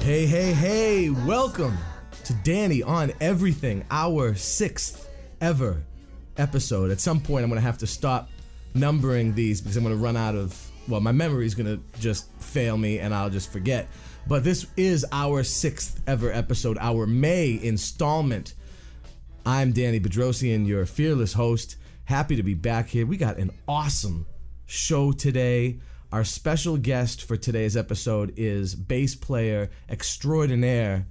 Hey, welcome to Danny on Everything, our 6th ever episode. At some point, I'm going to have to stop numbering these because I'm going to run out of, my memory is going to just fail me and I'll just forget. But this is our 6th ever episode, our May installment. I'm Danny Bedrosian, your fearless host. Happy to be back here. We got an awesome show today. Our special guest for today's episode is bass player extraordinaire,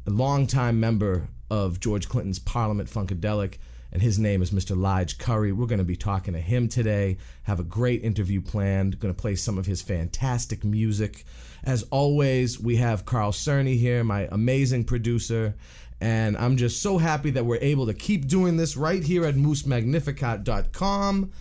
a longtime member of George Clinton's Parliament-Funkadelic, and his name is Mr. Lige Curry. We're going to be talking to him today, have a great interview planned, going to play some of his fantastic music. As always, we have Carl Cerny here, my amazing producer, and I'm just so happy that we're able to keep doing this right here at moosemagnificat.com.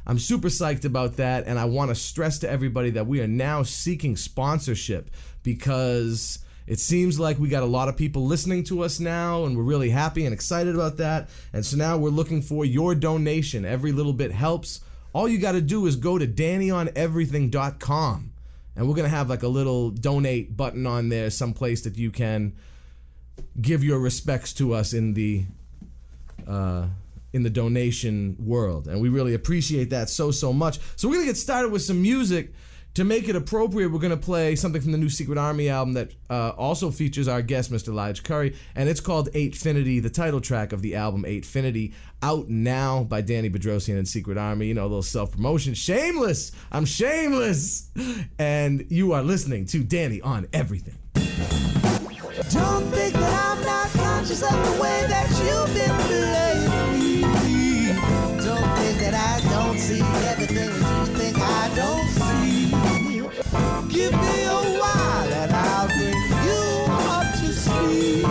I'm super psyched about that, and I want to stress to everybody that we are now seeking sponsorship because it seems like we got a lot of people listening to us now, and we're really happy and excited about that. And so now we're looking for your donation. Every little bit helps. All you got to do is go to DannyOnEverything.com, and we're going to have like a little donate button on there, someplace that you can give your respects to us in the donation world, and we really appreciate that so much. So we're gonna get started with some music. To make it appropriate, we're gonna play something from the new Secret Army album that also features our guest, Mr. Lige Curry, and it's called Eightfinity, the title track of the album Eightfinity, out now by Danny Bedrosian and Secret Army. You know, a little self-promotion. Shameless! I'm shameless! And you are listening to Danny on Everything. Don't think that I'm not conscious of the way that you've been playing me. Don't think that I don't see everything that you think I don't see. Give me a while and I'll bring you up to speed.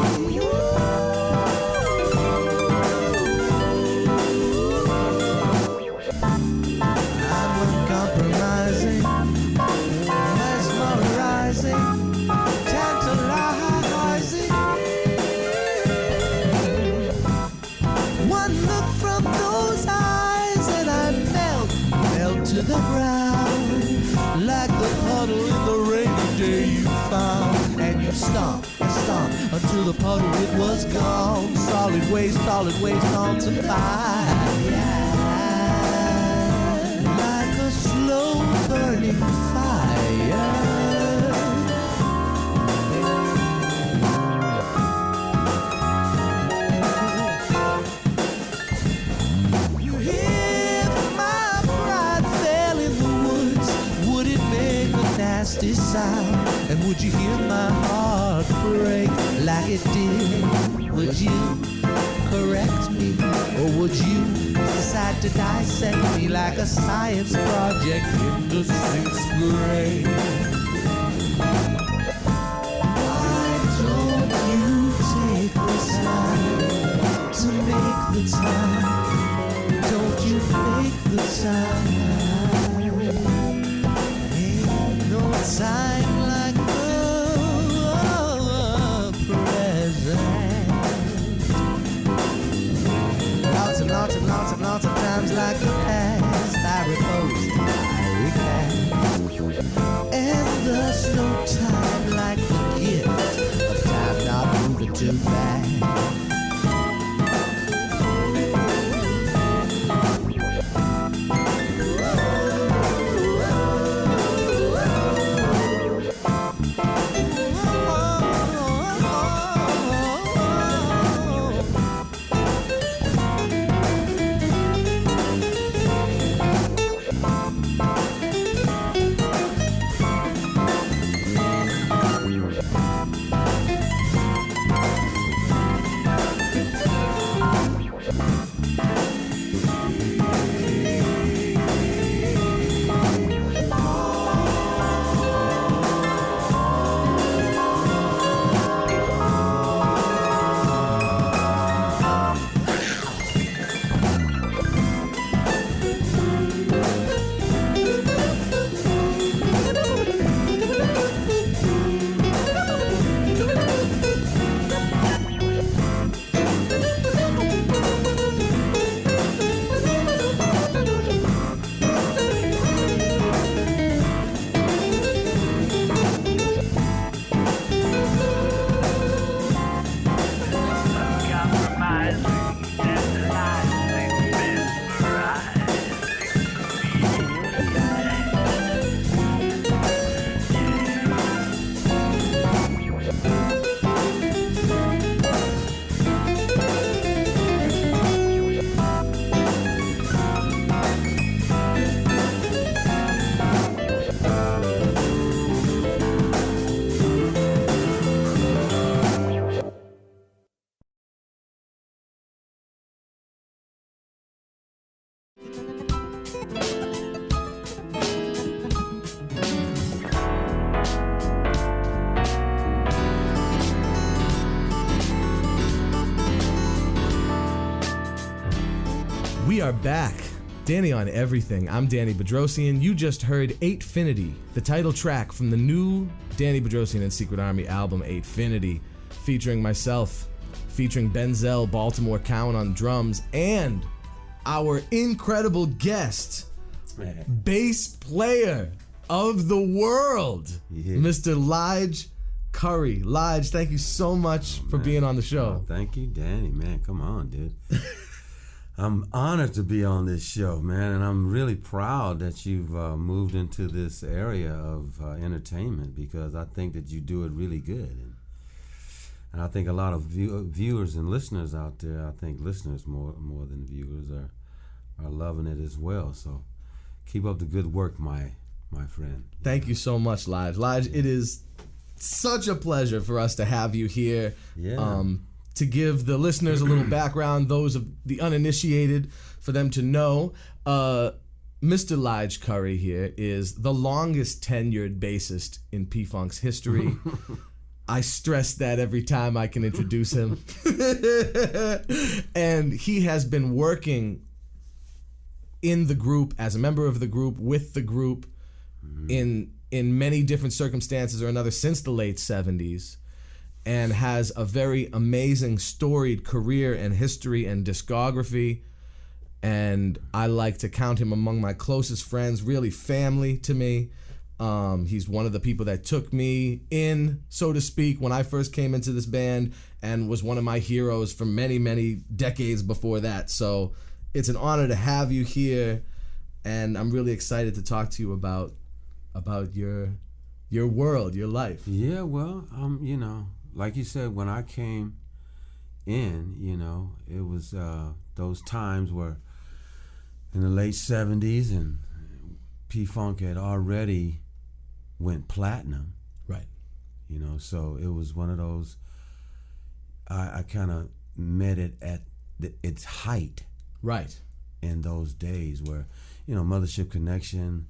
I'm uncompromising, mesmerizing, tantalizing. One look from those eyes and I melt to the ground, like the puddle in the rainy day you found. And you stomp until the puddle it was gone. Solid waste on to fire, like a slow burning fire. Nasty sound, and would you hear my heart break like it did? Would you correct me, or would you decide to dissect me like a science project in the 6th grade? Why don't you take the time to make the time? Don't you fake the time? Time like the present. Lots of times like the past, I recast. And there's no time like the gift of time not moving too fast. We are back. Danny on Everything. I'm Danny Bedrosian. You just heard Eightfinity, the title track from the new Danny Bedrosian and Secret Army album, Eightfinity, featuring myself, featuring Benzel Baltimore Cowan on drums, and our incredible guest, bass player of the world, Mr. Lige Curry. Lige, thank you so much for being on the show. Thank you, Danny, man. Come on, dude. I'm honored to be on this show, man, and I'm really proud that you've moved into this area of entertainment, because I think that you do it really good. And I think a lot of viewers and listeners out there, I think listeners more than viewers are loving it as well. So keep up the good work, my friend. Thank you so much, Lige. Lige, it is such a pleasure for us to have you here. Yeah. To give the listeners a little background, those of the uninitiated, for them to know, Mr. Lige Curry here is the longest tenured bassist in P-Funk's history. I stress that every time I can introduce him. And he has been working in the group, as a member of the group, with the group, in many different circumstances or another since the late 70s. And has a very amazing storied career and history and discography. And I like to count him among my closest friends, really family to me. He's one of the people that took me in, so to speak, when I first came into this band, and was one of my heroes for many, many decades before that. So it's an honor to have you here, and I'm really excited to talk to you about your world, your life. Yeah, well, you know, like you said, when I came in, you know, it was those times where in the late 70s, and P-Funk had already went platinum. Right. You know, so it was one of those, I kind of met it at its height. Right. In those days where, you know, Mothership Connection,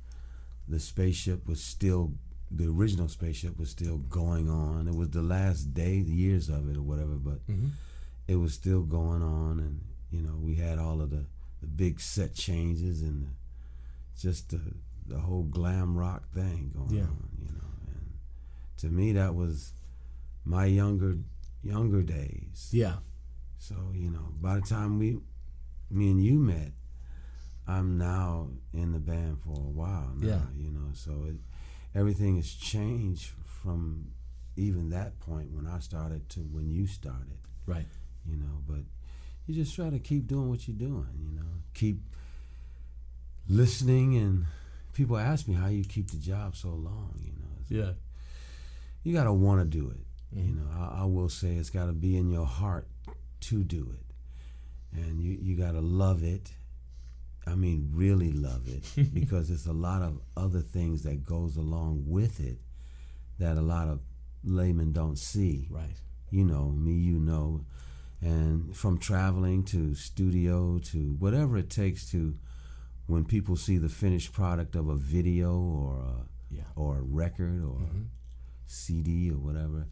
the original spaceship was still going on. It was the last years of it or whatever, but it was still going on. And, you know, we had all of the big set changes and just the whole glam rock thing going on, you know. And to me, that was my younger days. Yeah. So, you know, by the time me and you met, I'm now in the band for a while now, you know, so everything has changed from even that point when I started to when you started. Right. You know, but you just try to keep doing what you're doing, you know, keep listening. And people ask me how you keep the job so long, you know. Yeah. You got to want to do it. You know, I will say it's got to be in your heart to do it. And you got to love it. I mean, really love it, because there's a lot of other things that goes along with it that a lot of laymen don't see. Right. You know, me, you know, and from traveling to studio to whatever it takes to, when people see the finished product of a video or a record or CD or whatever,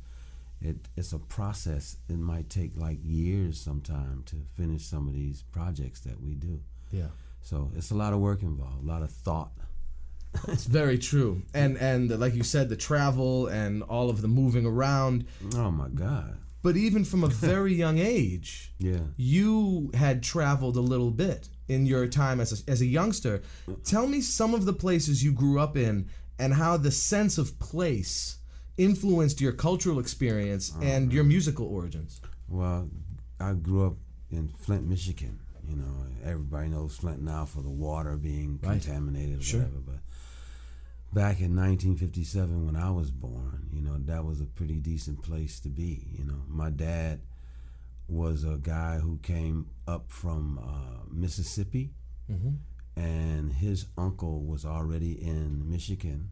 it's a process. It might take like years sometime to finish some of these projects that we do. Yeah. So it's a lot of work involved, a lot of thought. It's very true. And like you said, the travel and all of the moving around. Oh my God. But even from a very young age, you had traveled a little bit in your time as a youngster. Tell me some of the places you grew up in and how the sense of place influenced your cultural experience and your musical origins. Well, I grew up in Flint, Michigan. You know, everybody knows Flint now for the water being contaminated or whatever. But back in 1957 when I was born, you know, that was a pretty decent place to be. You know, my dad was a guy who came up from Mississippi, and his uncle was already in Michigan.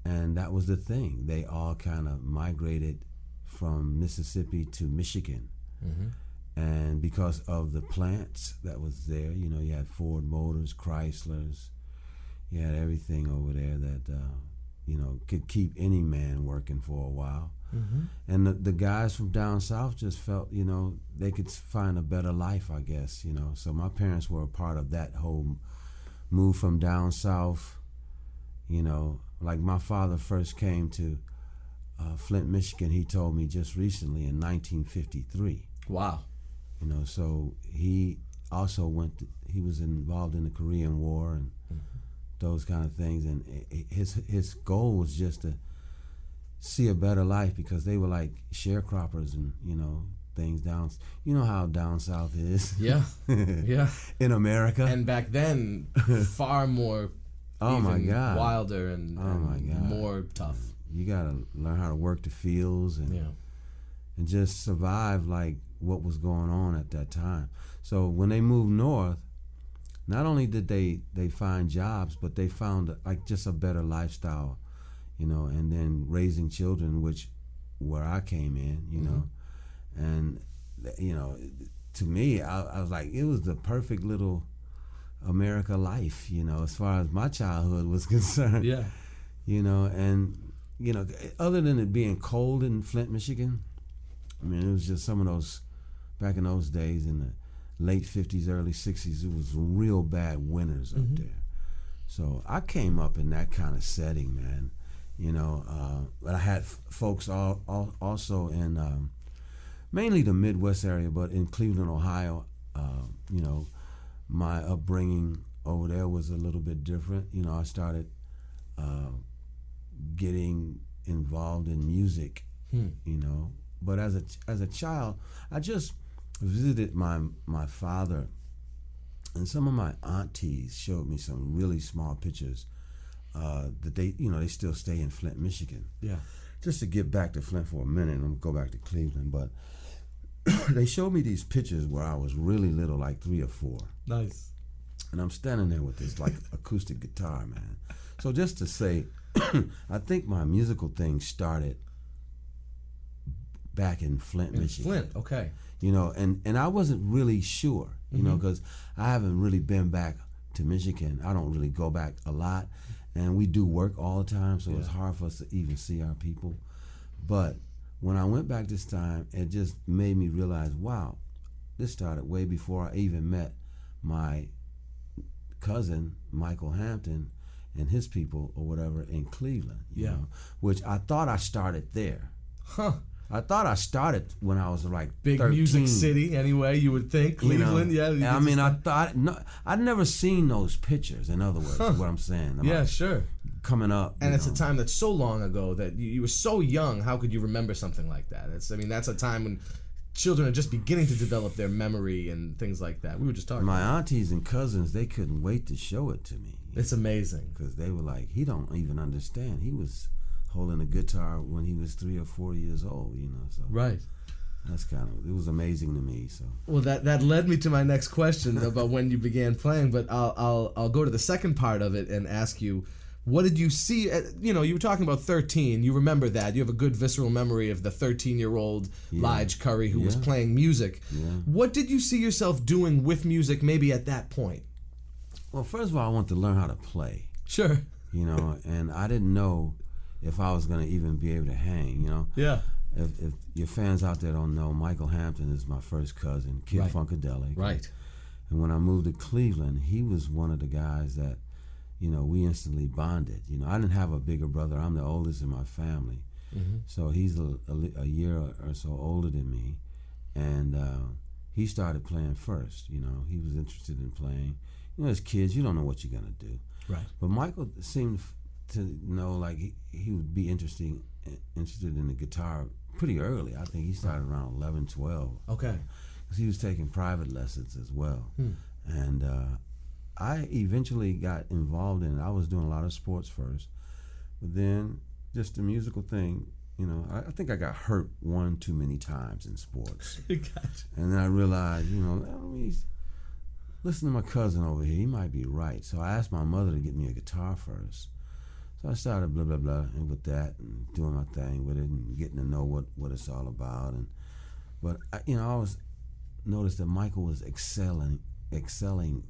And that was the thing. They all kind of migrated from Mississippi to Michigan. And because of the plants that was there, you know, you had Ford Motors, Chryslers, you had everything over there that could keep any man working for a while. Mm-hmm. And the guys from down south just felt, they could find a better life, I guess, So my parents were a part of that whole move from down south, Like my father first came to Flint, Michigan, he told me just recently in 1953. Wow. So he also he was involved in the Korean War and those kind of things. And his goal was just to see a better life because they were like sharecroppers and, things down. You know how down south is. Yeah. Yeah. In America. And back then, far more oh my God. wilder and more tough. You got to learn how to work the fields and just survive like what was going on at that time. So when they moved north, not only did they find jobs, but they found like just a better lifestyle, and then raising children, where I came in, and to me, I was like, it was the perfect little America life, as far as my childhood was concerned. Yeah. And other than it being cold in Flint, Michigan, I mean, it was just some of those, back in those days in the late 50s, early 60s, it was real bad winters up there. So I came up in that kind of setting, man. But I had folks also in mainly the Midwest area, but in Cleveland, Ohio, my upbringing over there was a little bit different. I started getting involved in music, But as a child, I just visited my father, and some of my aunties showed me some really small pictures that they still stay in Flint, Michigan. Yeah. Just to get back to Flint for a minute, and I'm gonna go back to Cleveland, but they showed me these pictures where I was really little, like 3 or 4. Nice. And I'm standing there with this like acoustic guitar, man. So just to say, I think my musical thing started back in Flint, Michigan. Flint, okay. And I wasn't really sure, because I haven't really been back to Michigan. I don't really go back a lot, and we do work all the time, so it's hard for us to even see our people. But when I went back this time, it just made me realize, wow, this started way before I even met my cousin, Michael Hampton, and his people or whatever in Cleveland, you know, which I thought I started there. Huh. I thought I started when I was like big 13. music city anyway, you would think. Cleveland, I mean, I thought, I'd never seen those pictures, in other words, what I'm saying. Sure. Coming up. And it's a time that's so long ago that you were so young, how could you remember something like that? That's a time when children are just beginning to develop their memory and things like that. We were just talking my about aunties and cousins, they couldn't wait to show it to me. It's amazing. Because they were like, he don't even understand. He was holding a guitar when he was 3 or 4 years old, so right. That's it was amazing to me. So well, that led me to my next question about when you began playing, but I'll go to the second part of it and ask you, what did you see? You were talking about 13. You remember that. You have a good visceral memory of the 13-year-old Lige Curry who was playing music. Yeah. What did you see yourself doing with music maybe at that point? Well, first of all, I wanted to learn how to play. Sure. And I didn't know if I was going to even be able to hang, Yeah. If your fans out there don't know, Michael Hampton is my first cousin, Kid Funkadelic. Right. And when I moved to Cleveland, he was one of the guys that, we instantly bonded. I didn't have a bigger brother. I'm the oldest in my family. Mm-hmm. So he's a year or so older than me. And he started playing first, He was interested in playing. As kids, you don't know what you're going to do. Right. But Michael seemed to know, like, he would be interested in the guitar pretty early. I think he started around 11, 12. Okay. Because he was taking private lessons as well. And I eventually got involved in it. I was doing a lot of sports first. But then just the musical thing, I think I got hurt one too many times in sports. Gotcha. And then I realized, let me listen to my cousin over here. He might be right. So I asked my mother to get me a guitar first. So I started blah, blah, blah, and with that, and doing my thing with it, and getting to know what it's all about. But I always noticed that Michael was excelling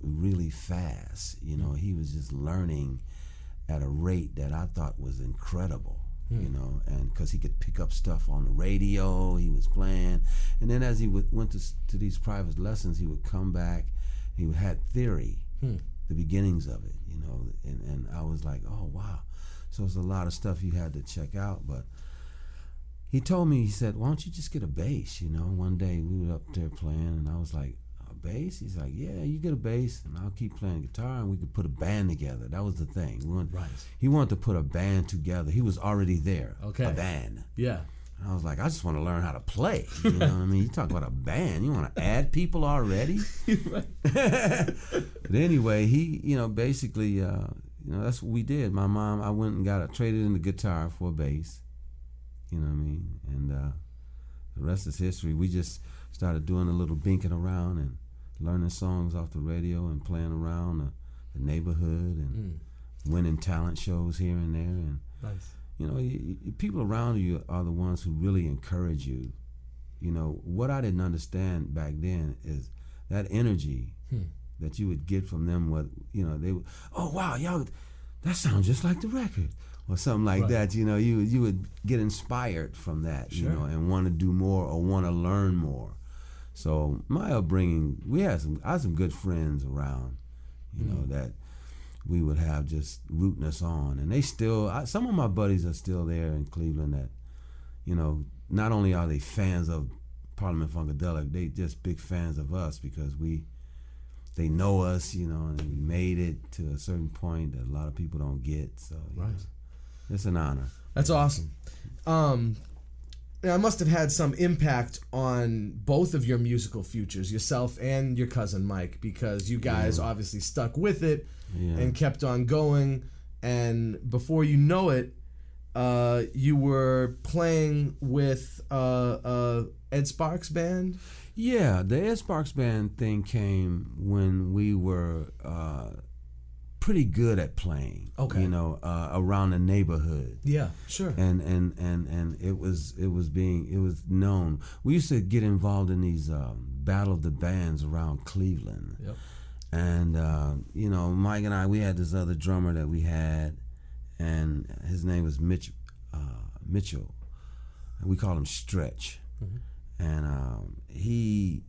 really fast. He was just learning at a rate that I thought was incredible, you know, and because he could pick up stuff on the radio, he was playing, and then as he went to these private lessons, he would come back, he had theory, the beginnings of it, you know, and I was like, oh wow, so it's a lot of stuff you had to check out, but he told me, he said, why don't you just get a bass, you know? One day we were up there playing, and I was like, a bass? He's like, yeah, you get a bass, and I'll keep playing guitar, and we could put a band together. That was the thing. He wanted to put a band together. He was already there, a band. Yeah. And I was like, I just want to learn how to play. You know what I mean? You talk about a band. You want to add people already? Right. But anyway, he, you know, basically, you know, that's what we did. My mom, I went and traded in the guitar for a bass. You know what I mean? And the rest is history. We just started doing a little binking around and learning songs off the radio and playing around the neighborhood and winning talent shows here and there. And nice. You know, people around you are the ones who really encourage you. You know, what I didn't understand back then is that energy that you would get from them. What, you know, they would, oh wow, y'all, that sounds just like the record. Or something like that, you know, you would get inspired from that, you know, and want to do more or want to learn more. So my upbringing, I had some good friends around, you know, that we would have just rooting us on, and they still, some of my buddies are still there in Cleveland that, you know, not only are they fans of Parliament-Funkadelic, they just big fans of us because they know us, you know, and we made it to a certain point that a lot of people don't get. So you know, it's an honor. That's awesome. I must have had some impact on both of your musical futures, yourself and your cousin Mike, because you guys obviously stuck with it and kept on going. And before you know it, you were playing with Ed Sparks' band. Yeah, the Ed Sparks Band thing came when we were pretty good at playing. Okay. You know, around the neighborhood. Yeah, sure. And it was known. We used to get involved in these Battle of the Bands around Cleveland. Yep. And you know, Mike and I, we had this other drummer that we had, and his name was Mitchell. And we called him Stretch. Mm-hmm. And he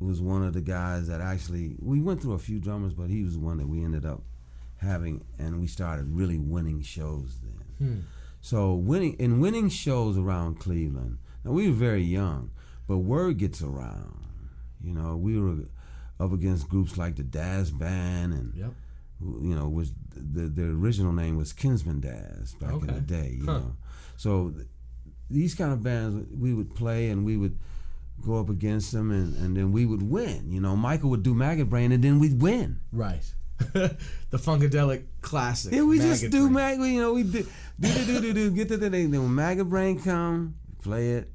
was one of the guys that actually, we went through a few drummers, but he was the one that we ended up having, and we started really winning shows then. So winning shows around Cleveland. Now we were very young, but word gets around. You know, we were up against groups like the Daz Band, and you know, was the original name was Kinsman Daz back in the day. You know, so these kind of bands we would play, and we would go up against them, and then we would win. You know, Michael would do Maggot Brain, and then we'd win. Right. The Funkadelic classic. Yeah, we just do Maggot. You know, we do get to the thing. Then when Maggot Brain come, play it,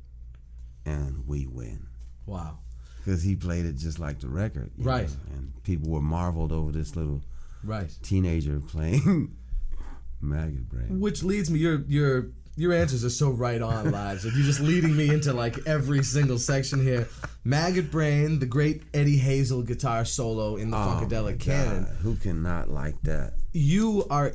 and we win. Wow. Because he played it just like the record. Right. Know? And people were marveled over this little teenager playing Maggot Brain. Which leads me, your answers are so right on, Lige. Like, you're just leading me into like every single section here. Maggot Brain, the great Eddie Hazel guitar solo in the Funkadelic canon. Who cannot like that? You are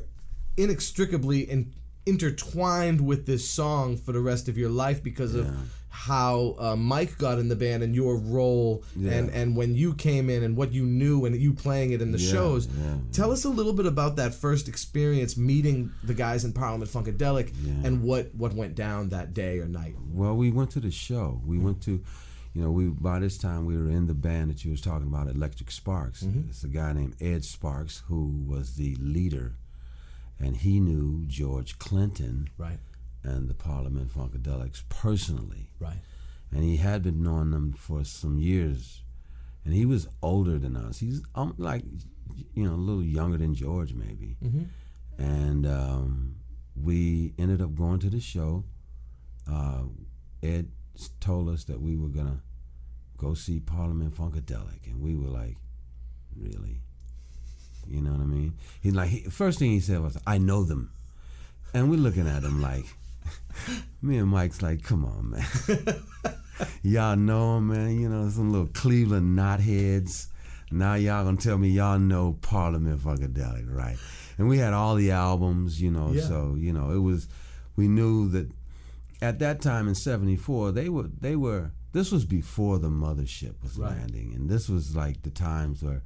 inextricably intertwined with this song for the rest of your life because of how Mike got in the band and your role and when you came in and what you knew and you playing it in the shows. Tell us a little bit about that first experience meeting the guys in Parliament-Funkadelic and what went down that day or night. Well, we went to the show. We went to, you know, by this time we were in the band that you was talking about, Electric Sparks. It's a guy named Ed Sparks who was the leader, and he knew George Clinton. Right. And the Parliament-Funkadelics personally. Right. And he had been knowing them for some years. And he was older than us. He's like, you know, a little younger than George maybe. And we ended up going to the show. Ed told us that we were going to go see Parliament-Funkadelic. And we were like, really? You know what I mean? He's like, first thing he said was, I know them. And we're looking at him like, me and Mike's like, come on, man. Y'all know him, man. You know, some little Cleveland knotheads Now y'all gonna tell me y'all know Parliament-Funkadelic, right? And we had all the albums, you know, so, you know, it was, we knew that at that time in 74, they were, this was before the mothership was landing. And this was like the times where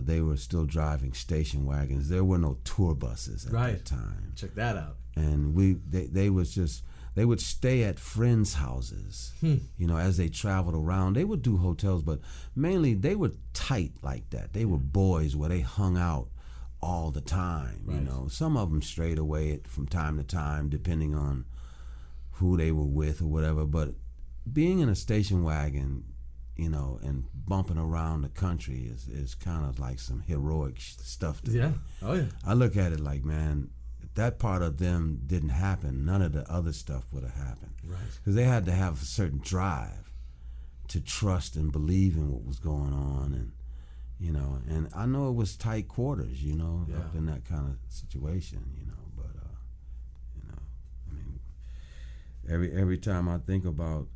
they were still driving station wagons. There were no tour buses at that time. Check that out. And they would stay at friends' houses, you know, as they traveled around. They would do hotels, but mainly they were tight like that. They were boys where they hung out all the time, you know. Some of them strayed away from time to time, depending on who they were with or whatever. But being in a station wagon, you know, and bumping around the country is kind of like some heroic stuff to me. Oh yeah. I look at it like, man, if that part of them didn't happen, none of the other stuff would have happened. Right. Because they had to have a certain drive to trust and believe in what was going on, and you know, and I know it was tight quarters, you know, up in that kind of situation, you know, but you know, I mean, every time I think about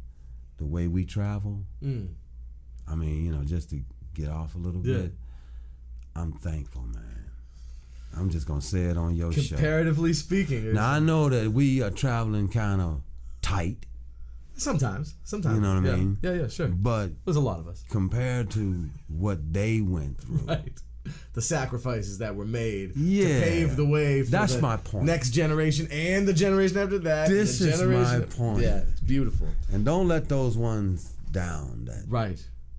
the way we travel, I mean, you know, just to get off a little bit, I'm thankful, man. I'm just gonna say it on your show. Comparatively speaking, now I know that we are traveling kind of tight. Sometimes. You know what I mean? Yeah, sure. But there's a lot of us compared to what they went through. Right. The sacrifices that were made to pave the way for that's the my point. Next generation and the generation after that. This is my point. Yeah, it's beautiful. And don't let those ones down that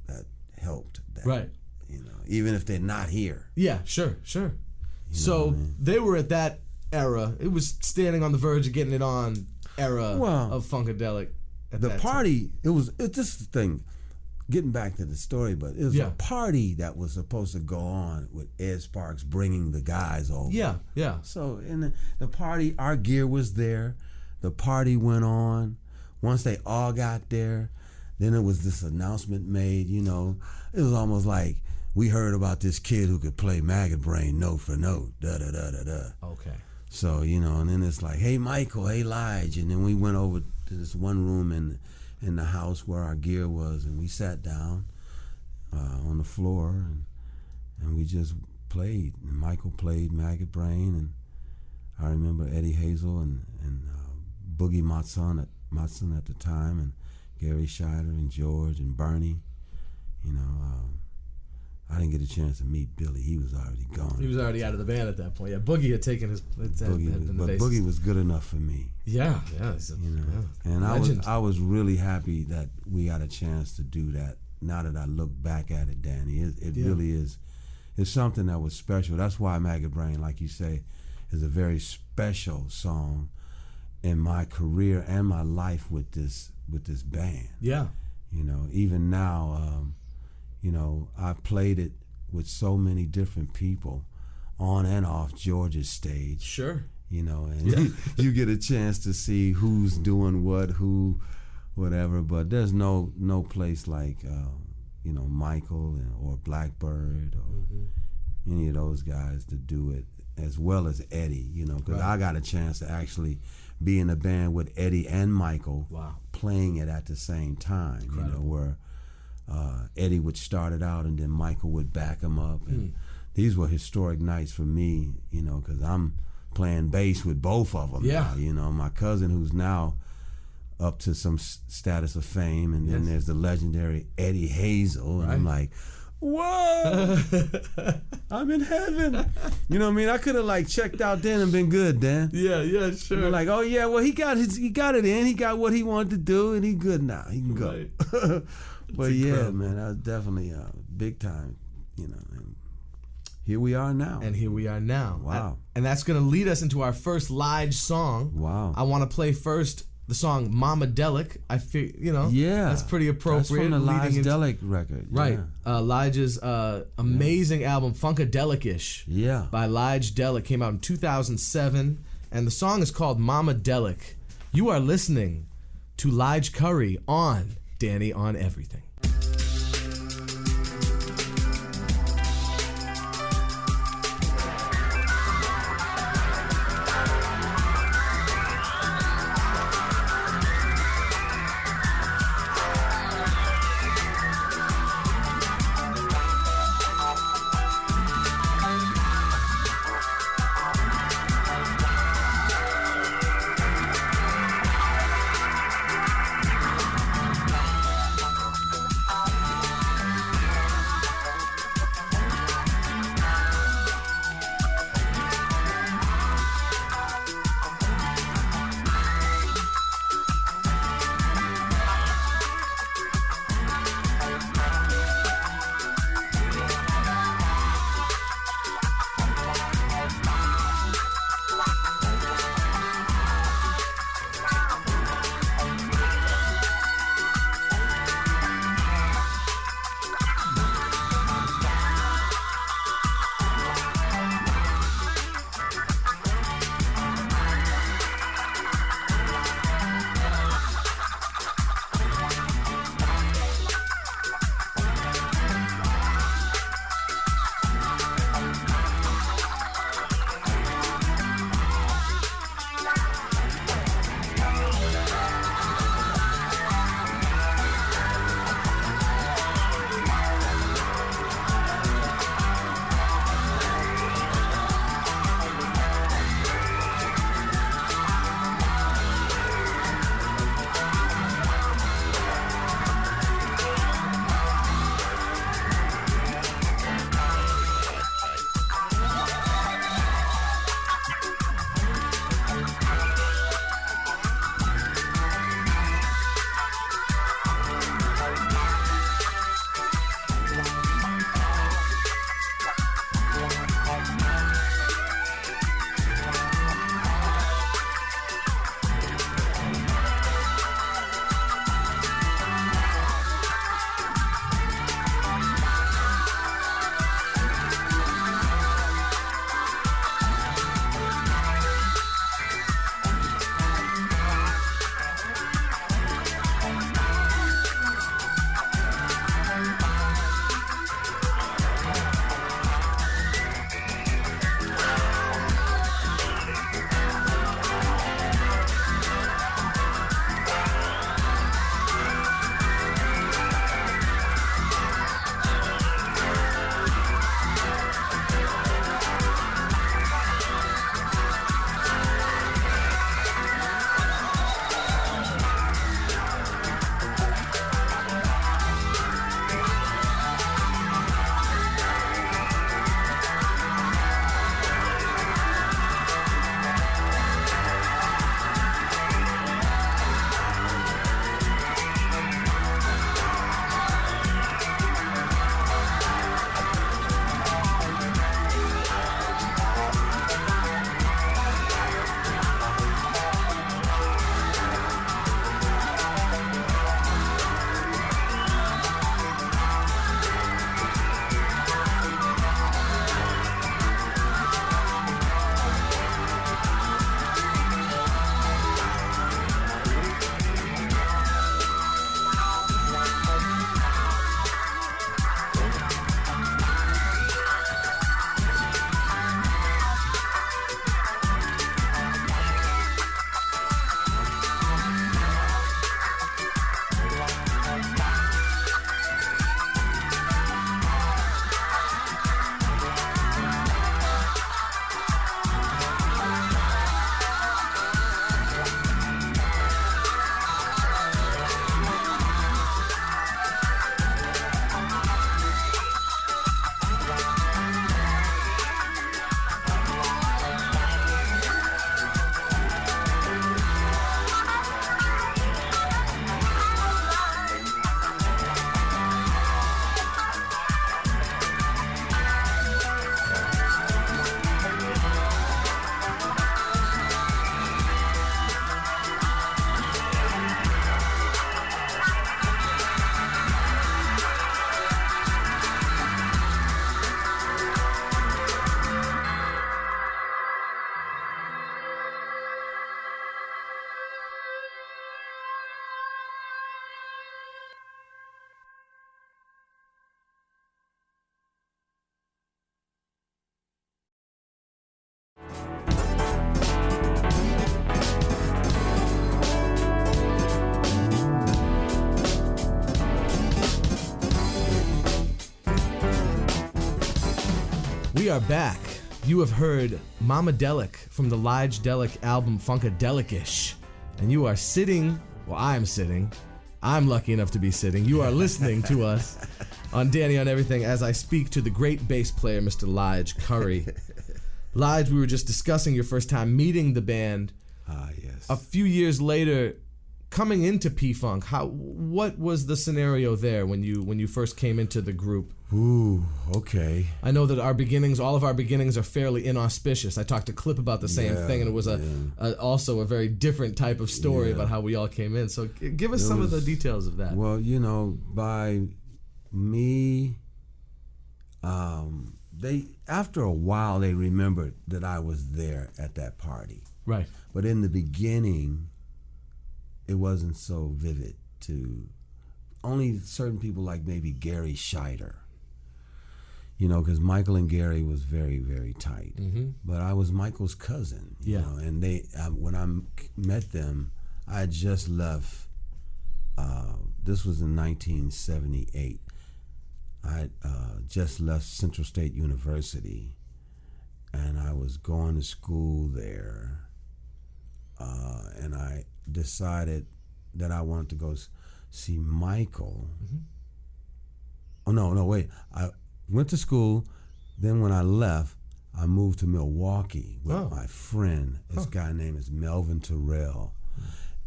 that helped. That, right. You know, even if they're not here. Yeah, sure. You So they were at that era. It was standing on the verge of getting it on era of Funkadelic. The party, it's just the thing, getting back to the story, but it was a party that was supposed to go on with Ed Sparks bringing the guys over. Yeah. So in the party, our gear was there. The party went on. Once they all got there, then it was this announcement made, you know. It was almost like we heard about this kid who could play Maggot Brain note for note, da-da-da-da-da. Okay. So, you know, and then it's like, hey, Michael, hey, Lige. And then we went over to this one room in the house where our gear was, and we sat down on the floor, and we just played. And Michael played Maggot Brain, and I remember Eddie Hazel and Boogie Matson at the time, and Gary Scheider and George and Bernie. You know, I didn't get a chance to meet Billy. He was already gone. He was already out of the band at that point. Yeah, Boogie had taken his. Boogie was good enough for me. Yeah. You know, and I was really happy that we got a chance to do that. Now that I look back at it, Danny, it really is. It's something that was special. That's why Maggot Brain, like you say, is a very special song in my career and my life with this band. Yeah. You know, even now. You know, I've played it with so many different people on and off George's stage. Sure. You know, and you get a chance to see who's doing what, who, whatever. But there's no place like, you know, Michael or Blackbird or any of those guys to do it as well as Eddie, you know, because I got a chance to actually be in a band with Eddie and Michael playing it at the same time, you know, where Eddie would start it out and then Michael would back him up. And these were historic nights for me, you know, because I'm playing bass with both of them now. You know, my cousin who's now up to some status of fame, and then there's the legendary Eddie Hazel, and I'm like, whoa, I'm in heaven. You know what I mean? I could have like checked out then and been good, Dan. Yeah, sure. You're like, oh yeah, well he got it in. He got what he wanted to do, and he's good now. He can go. But yeah, man, that was definitely big time, you know. And here we are now. Wow. And that's going to lead us into our first Lige song. Wow. I want to play first the song Mama-Delic. I feel, you know, that's pretty appropriate. That's from the Lige-Delic record. Right. Lige's amazing album, Funkadelic-ish. Yeah. By Lige-Delic, came out in 2007. And the song is called Mama-Delic. You are listening to Lige Curry on Danny on Everything. We are back. You have heard Mama-Delic from the Lige Delic album Funkadelic-ish. And you are sitting, well, I'm lucky enough to be sitting. You are listening to us on Danny on Everything as I speak to the great bass player, Mr. Lige Curry. Lige, we were just discussing your first time meeting the band. Yes. A few years later, coming into P-Funk, what was the scenario there when you first came into the group? Ooh, okay. I know that all of our beginnings are fairly inauspicious. I talked to Clip about the same thing, and it was also a very different type of story about how we all came in. So give us some of the details of that. Well, by me, after a while they remembered that I was there at that party. Right. But in the beginning, it wasn't so vivid to only certain people, like maybe Gary Scheider. Because Michael and Gary was very, very tight. Mm-hmm. But I was Michael's cousin, you know, and when I met them, I had just left. This was in 1978. I had just left Central State University, and I was going to school there. And I decided that I wanted to go see Michael. Mm-hmm. Oh, no, wait. I went to school. Then when I left, I moved to Milwaukee with my friend. This guy named is Melvin Terrell.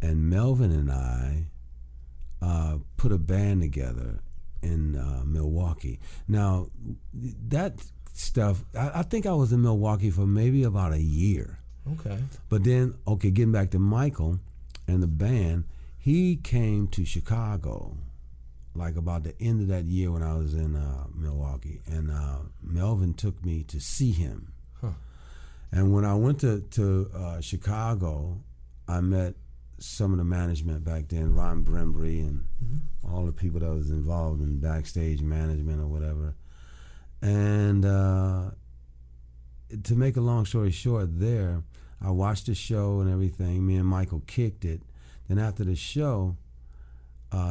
And Melvin and I put a band together in Milwaukee. Now, that stuff, I think I was in Milwaukee for maybe about a year. Okay. But then, getting back to Michael and the band, he came to Chicago like about the end of that year when I was in Milwaukee, and Melvin took me to see him. Huh. And when I went to Chicago, I met some of the management back then, Ron Brembry and all the people that was involved in backstage management or whatever. And to make a long story short, there, I watched the show and everything. Me and Michael kicked it. Then after the show,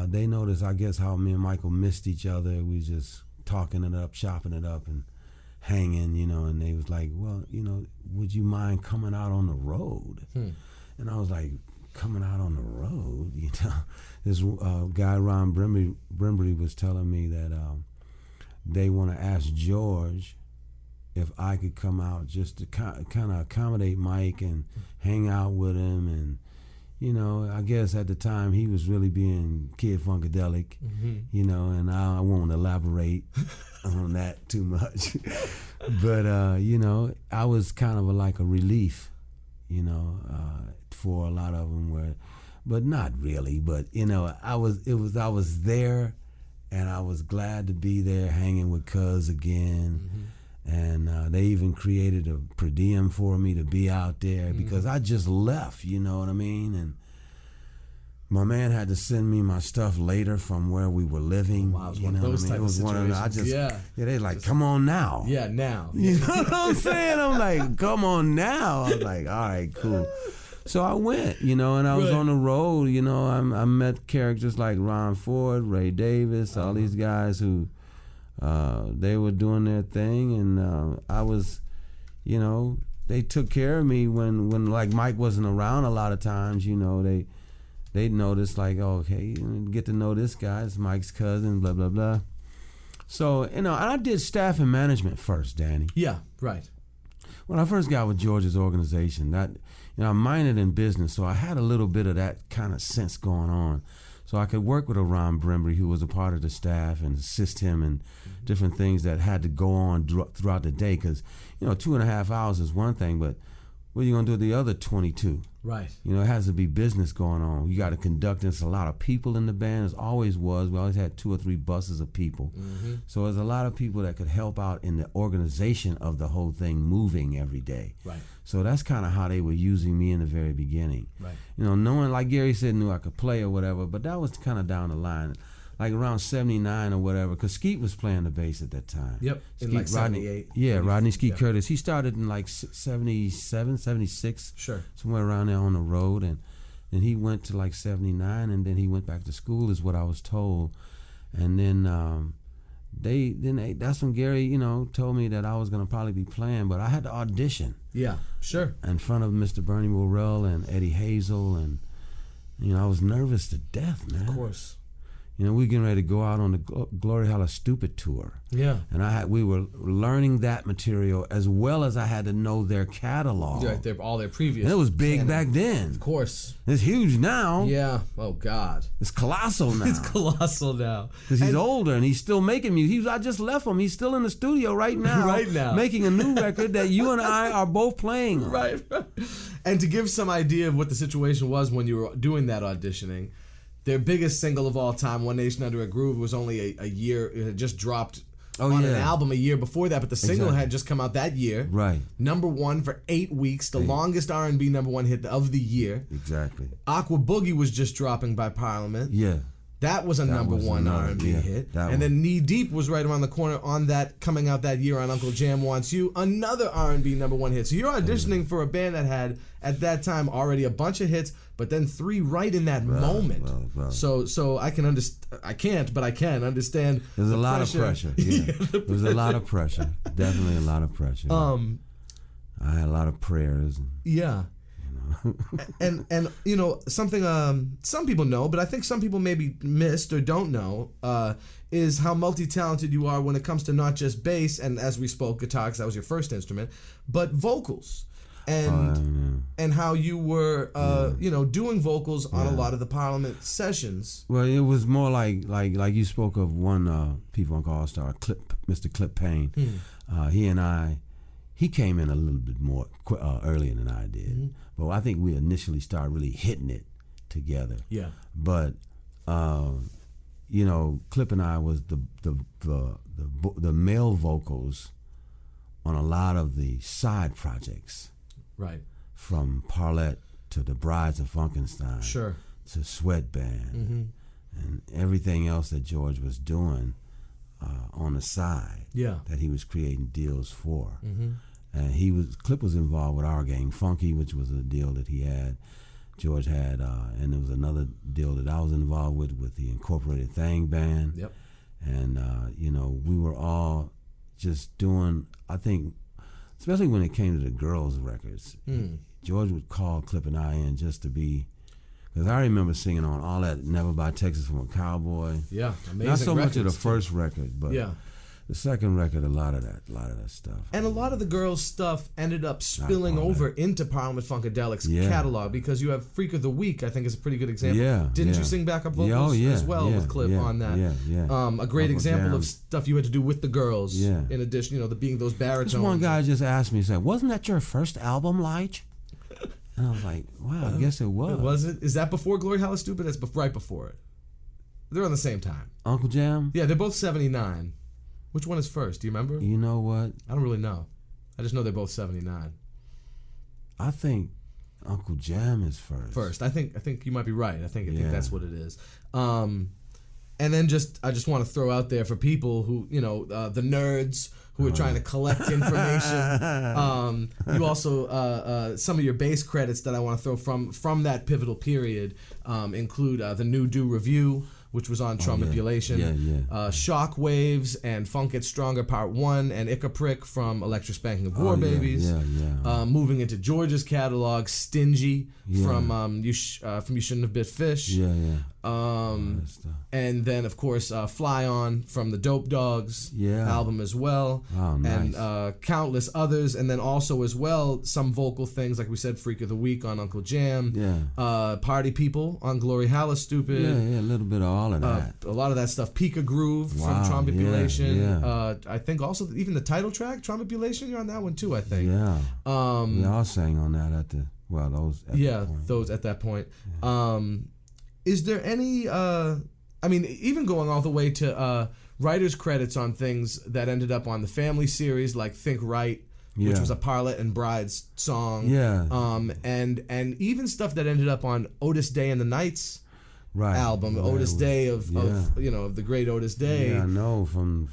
they noticed, I guess, how me and Michael missed each other. We was just talking it up, chopping it up, and hanging, and they was like, well, would you mind coming out on the road? And I was like, coming out on the road? This guy, Ron Brembry, was telling me that they want to ask George if I could come out just to kind of accommodate Mike and hang out with him. And, I guess at the time he was really being Kid Funkadelic, and I won't elaborate on that too much. But, I was kind of like a relief, for a lot of them but not really. But, I was there, and I was glad to be there hanging with Cuz again. And they even created a per diem for me to be out there because I just left, you know what I mean? And my man had to send me my stuff later from where we were living. Wow, it was one of those type of situations. They like, come on now. Yeah, now. You know what I'm saying? I'm like, come on now. I was like, all right, cool. So I went, and I was on the road, I met characters like Ron Ford, Ray Davis, all these guys who they were doing their thing, and I was, they took care of me when like Mike wasn't around a lot of times. They'd notice like, okay, get to know this guy. It's Mike's cousin, blah blah blah. So and I did staff and management first, Danny. Yeah, right. When I first got with George's organization, that I minored in business, so I had a little bit of that kind of sense going on. So I could work with a Ron Brembry who was a part of the staff and assist him in different things that had to go on throughout the day. Because, 2.5 hours is one thing, but what are you going to do with the other 22? Right. It has to be business going on. You got to conduct. There's a lot of people in the band. As always was. We always had 2 or 3 buses of people. So there's a lot of people that could help out in the organization of the whole thing moving every day. Right. So that's kind of how they were using me in the very beginning. Right. Knowing, like Gary said, knew I could play or whatever, but that was kind of down the line. Like around 79 or whatever, because Skeet was playing the bass at that time. Yep, Skeet, in like 78. Yeah, Rodney Skeet Curtis. He started in like 77, 76. Sure. Somewhere around there on the road. And then he went to like 79, and then he went back to school is what I was told. And then That's when Gary, told me that I was gonna probably be playing, but I had to audition. Yeah, sure. In front of Mr. Bernie Worrell and Eddie Hazel, and I was nervous to death, man. Of course. We were getting ready to go out on the Glory Holla Stupid tour. Yeah. And we were learning that material as well as I had to know their catalog. Right, all their previous. And it was big back then. Of course. It's huge now. Yeah. Oh God. It's colossal now. It's colossal now. Because he's older and he's still making music. I just left him. He's still in the studio right now. Right now. Making a new record that you and I are both playing on. Right. And to give some idea of what the situation was when you were doing that auditioning, their biggest single of all time, One Nation Under a Groove, was only a year. It had just dropped on an album a year before that, but the single had just come out that year. Right. #1 for 8 weeks, the longest R&B #1 hit of the year. Exactly. Aqua Boogie was just dropping by Parliament. Yeah. That was a #1 R&B hit. And then Knee Deep was right around the corner on that, coming out that year on Uncle Jam Wants You, another R&B #1 hit. So you're auditioning for a band that had, at that time, already a bunch of hits, but then 3 right in that moment. So I can understand. I can't, but I can understand. There's a lot of pressure. Yeah. There's a lot of pressure. Definitely a lot of pressure. I had a lot of prayers. Yeah. and something some people know, but I think some people maybe missed or don't know, is how multi-talented you are when it comes to not just bass and, as we spoke, guitar, because that was your first instrument, but vocals. And how you were, doing vocals on a lot of the Parliament sessions. Well, it was more like you spoke of one P-Funk All-Star, Mr. Clip Payne. He came in a little bit more earlier than I did. Mm-hmm. But I think we initially started really hitting it together. Yeah. But, Clip and I was the male vocals on a lot of the side projects. Right. From Parlette to the Brides of Funkenstein. Sure. To Sweatband. And everything else that George was doing on the side. Yeah. That he was creating deals for. And Clip was involved with Our Gang Funky, which was a deal that he had. George had, and there was another deal that I was involved with the Incorporated Thang Band. Yep. And, we were all just doing, I think, especially when it came to the girls' records, George would call Clip and I in just to be, because I remember singing on all that Never Buy Texas from a Cowboy. Yeah, amazing. Not so much of the first record, but the second record, a lot of that stuff. And a lot of the girls' stuff ended up spilling over into Parliament-Funkadelic's catalog, because you have Freak of the Week, I think is a pretty good example. Yeah. Didn't you sing backup vocals as well with Clip on that? A great example of stuff you had to do with the girls. Yeah. In addition, being those baritones. This one guy just asked me, said, "Wasn't that your first album, Lige?" And I was like, "Wow, I guess it was." Was it? Is that before Glory Holla Stupid? That's right before it. They're on the same time. Uncle Jam? Yeah, they're both 79. Which one is first? Do you remember? You know what? I don't really know. I just know they're both 79. I think Uncle Jam is first. I think you might be right. I think that's what it is. And then I just want to throw out there for people who, the nerds who are trying to collect information. You also, some of your bass credits that I want to throw from that pivotal period include the New Do Review, which was on Trumpetulation, Shockwaves and Funk It Stronger Part 1, and Icka Prick from Electric Spanking of War Babies. Moving into George's catalog, Stingy from You Shouldn't Have Bit Fish. And then, of course, Fly On from the Dope Dogs album as well. Oh, nice. And countless others. And then also as well, some vocal things, like we said, Freak of the Week on Uncle Jam. Party People on Glory Holla Stupid. A little bit of all of that. A lot of that stuff. Pika Groove from Trombopulation. I think also even the title track, Trombopulation, you're on that one too, I think. Yeah. We all sang on that at the, those at that point. Is there any, even going all the way to writer's credits on things that ended up on the Family series, like Think Right, which was a Parlette and Brides song. And even stuff that ended up on Otis Day and the Nights album, Otis Day of the great Otis Day. Yeah, I know, from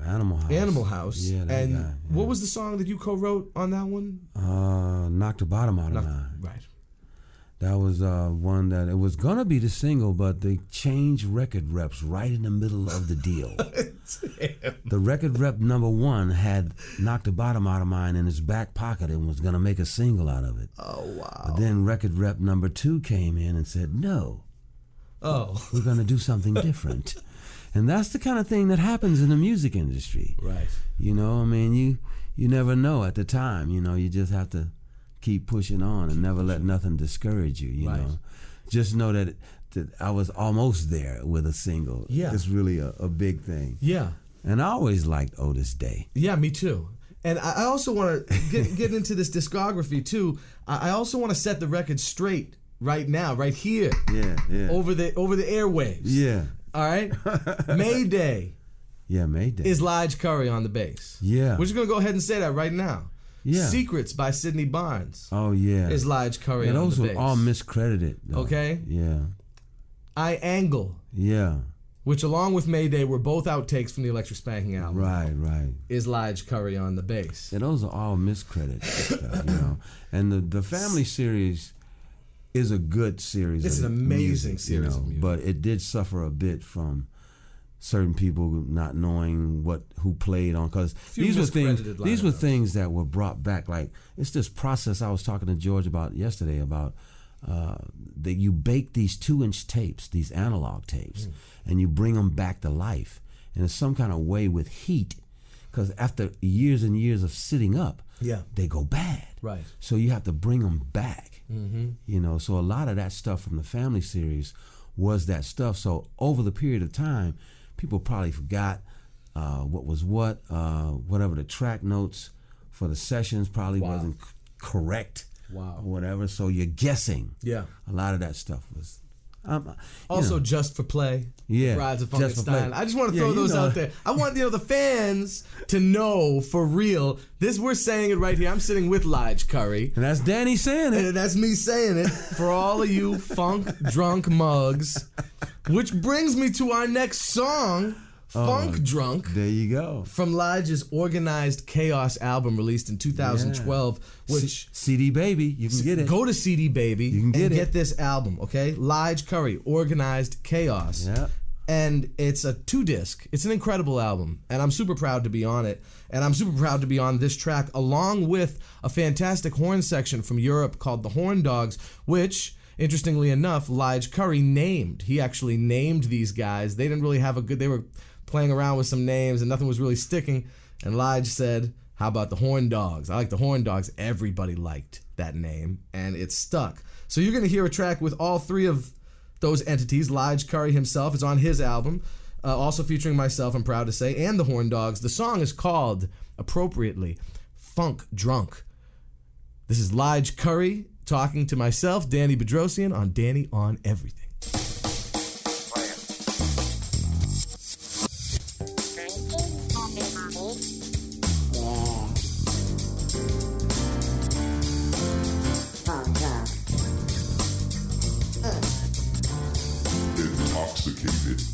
Animal House. Animal House. Yeah, that guy. What was the song that you co-wrote on that one? Knock the Bottom Out of Mine. Right. That was one that it was gonna be the single, but they changed record reps right in the middle of the deal. The record rep number 1 had knocked the bottom out of mine in his back pocket and was gonna make a single out of it. Oh wow! But then record rep number 2 came in and said, "No, we're gonna do something different." And that's the kind of thing that happens in the music industry. Right. You know, I mean, you never know at the time. You know, you just have to keep pushing on and never let nothing discourage you. You know, just know that I was almost there with a single. Yeah, it's really a big thing. Yeah, and I always liked Otis Day. Yeah, me too. And I also want to get into this discography too. I also want to set the record straight right now, right here. Yeah. Over the airwaves. Yeah. All right. Mayday. Yeah, Mayday. Is Lige Curry on the bass. Yeah. We're just gonna go ahead and say that right now. Yeah. Secrets by Sidney Barnes. Oh yeah. Is Lige Curry on the bass. Those were all miscredited. Though. Okay. Yeah. I Angle. Yeah. Which, along with Mayday, were both outtakes from the Electric Spanking album. Right. Is Lige Curry on the bass. And those are all miscredited stuff, you know. And the Family series is a good series. It's an amazing music, series of music. But it did suffer a bit from certain people not knowing who played on, because these were things that were brought back. Like, it's this process I was talking to George about yesterday about that you bake these 2-inch tapes, these analog tapes, and you bring them back to life. And it's some kind of way with heat, because after years and years of sitting up, they go bad. Right. So you have to bring them back. Mm-hmm. You know, so a lot of that stuff from the Family series was that stuff. So over the period of time, people probably forgot what was what, whatever the track notes for the sessions probably wasn't correct. Wow. Or whatever. So you're guessing. Yeah. A lot of that stuff was. Also, Just for Play. Yeah. Brides of Funkenstein. I just want to throw those out there. I want the fans to know for real. We're saying it right here. I'm sitting with Lige Curry. And that's Danny saying it. And that's me saying it for all of you funk drunk mugs. Which brings me to our next song. Funk Drunk. There you go. From Lige's Organized Chaos album released in 2012, which CD Baby, you can get it. Go to CD Baby you can get this album, okay? Lige Curry, Organized Chaos. Yeah. And it's a 2-disc. It's an incredible album, and I'm super proud to be on it. And I'm super proud to be on this track, along with a fantastic horn section from Europe called the Horn Dogs, which, interestingly enough, Lige Curry named. He actually named these guys. They didn't really have they were playing around with some names and nothing was really sticking. And Lige said, how about the Horn Dogs? I like the Horn Dogs. Everybody liked that name, and it stuck. So you're going to hear a track with all 3 of those entities. Lige Curry himself is on his album, also featuring myself, I'm proud to say, and the Horn Dogs. The song is called, appropriately, Funk Drunk. This is Lige Curry talking to myself, Danny Bedrosian, on Danny on Everything. Intoxicated.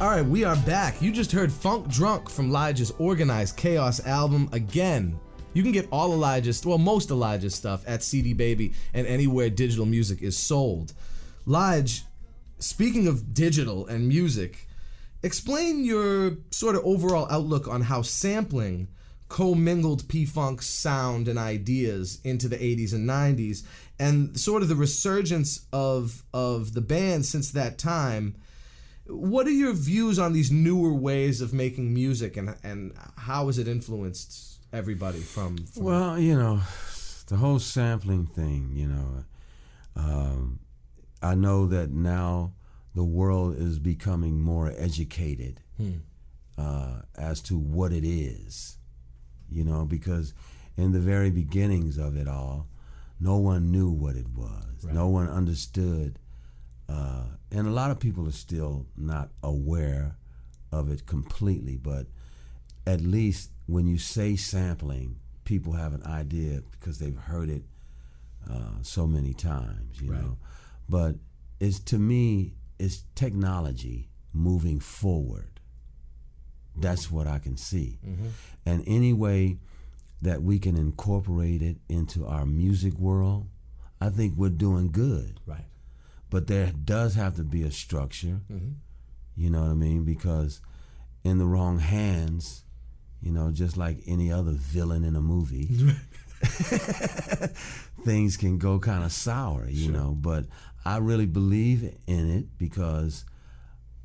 All right, we are back. You just heard Funk Drunk from Lige's Organized Chaos album. Again, you can get all Elijah's, well, most Elijah's stuff at CD Baby and anywhere digital music is sold. Lige, speaking of digital and music, explain your sort of overall outlook on how sampling commingled P-Funk's sound and ideas into the 80s and 90s, and sort of the resurgence of the band since that time. What are your views on these newer ways of making music, and how has it influenced everybody from Well, you know, the whole sampling thing, you know, I know that now the world is becoming more educated as to what it is, you know, because in the very beginnings of it all, no one knew what it was. Right. No one understood. And a lot of people are still not aware of it completely, but at least when you say sampling, people have an idea because they've heard it so many times, you know. But it's, to me, it's technology moving forward. That's what I can see. Mm-hmm. And any way that we can incorporate it into our music world, I think we're doing good. Right. But there does have to be a structure, you know what I mean? Because in the wrong hands, you know, just like any other villain in a movie, things can go kind of sour, you know. But I really believe in it because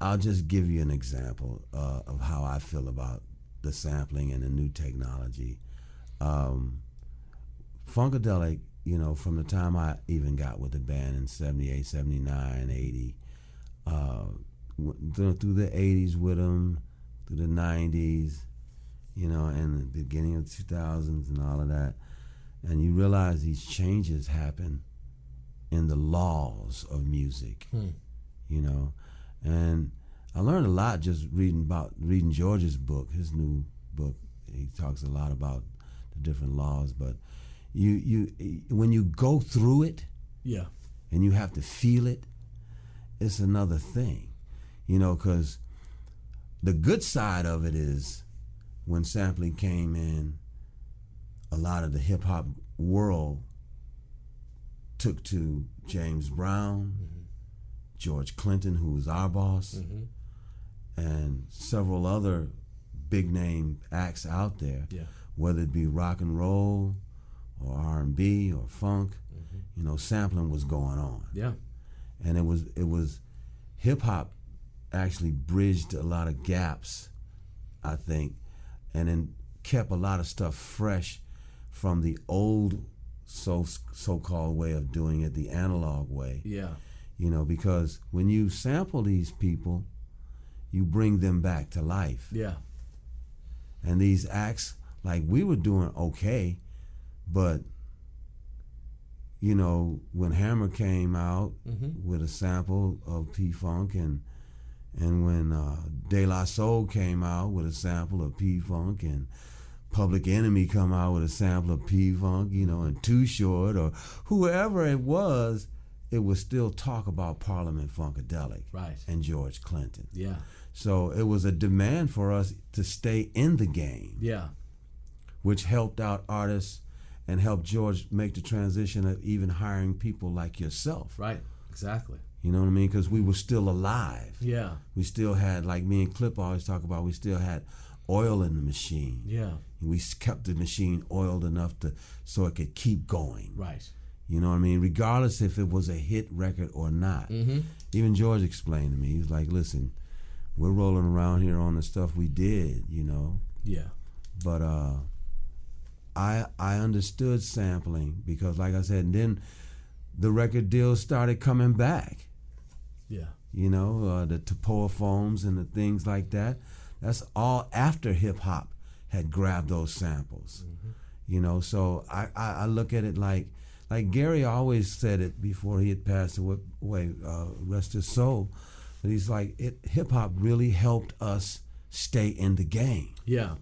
I'll just give you an example of how I feel about the sampling and the new technology. Funkadelic, you know, from the time I even got with the band in 78, 79, 80, through the 80s with them, through the 90s, you know, and the beginning of the 2000s and all of that. And you realize these changes happen in the laws of music, you know. And I learned a lot just reading George's book, his new book. He talks a lot about the different laws, but you when you go through it, and you have to feel it, it's another thing, you know, because the good side of it is when sampling came in, a lot of the hip hop world took to James Brown, George Clinton, who was our boss, and several other big name acts out there, whether it be rock and roll or R&B or funk, you know, sampling was going on. And it was hip hop actually bridged a lot of gaps, I think, and then kept a lot of stuff fresh from the old so-called way of doing it, the analog way. You know, because when you sample these people, you bring them back to life. And these acts, like, we were doing okay, but, you know, when Hammer came out with a sample of P-Funk and And when De La Soul came out with a sample of P-Funk, and Public Enemy come out with a sample of P-Funk, and Too Short or whoever it was still talk about Parliament-Funkadelic and George Clinton. Yeah. So it was a demand for us to stay in the game. Yeah. Which helped out artists and helped George make the transition of even hiring people like yourself. Right. Exactly. You know what I mean? Because we were still alive. Yeah. We still had, like me and Clip always talk about, we still had oil in the machine. Yeah. And we kept the machine oiled enough so it could keep going. Right. You know what I mean? Regardless if it was a hit record or not. Mm-hmm. Even George explained to me, he was like, listen, we're rolling around here on the stuff we did, Yeah. But I understood sampling because, like I said, and then the record deals started coming back. Yeah. The Topoophones and the things like that. That's all after hip-hop had grabbed those samples. Mm-hmm. So I look at it like Gary always said it before he had passed away, rest his soul. But he's like, hip-hop really helped us stay in the game. Yeah.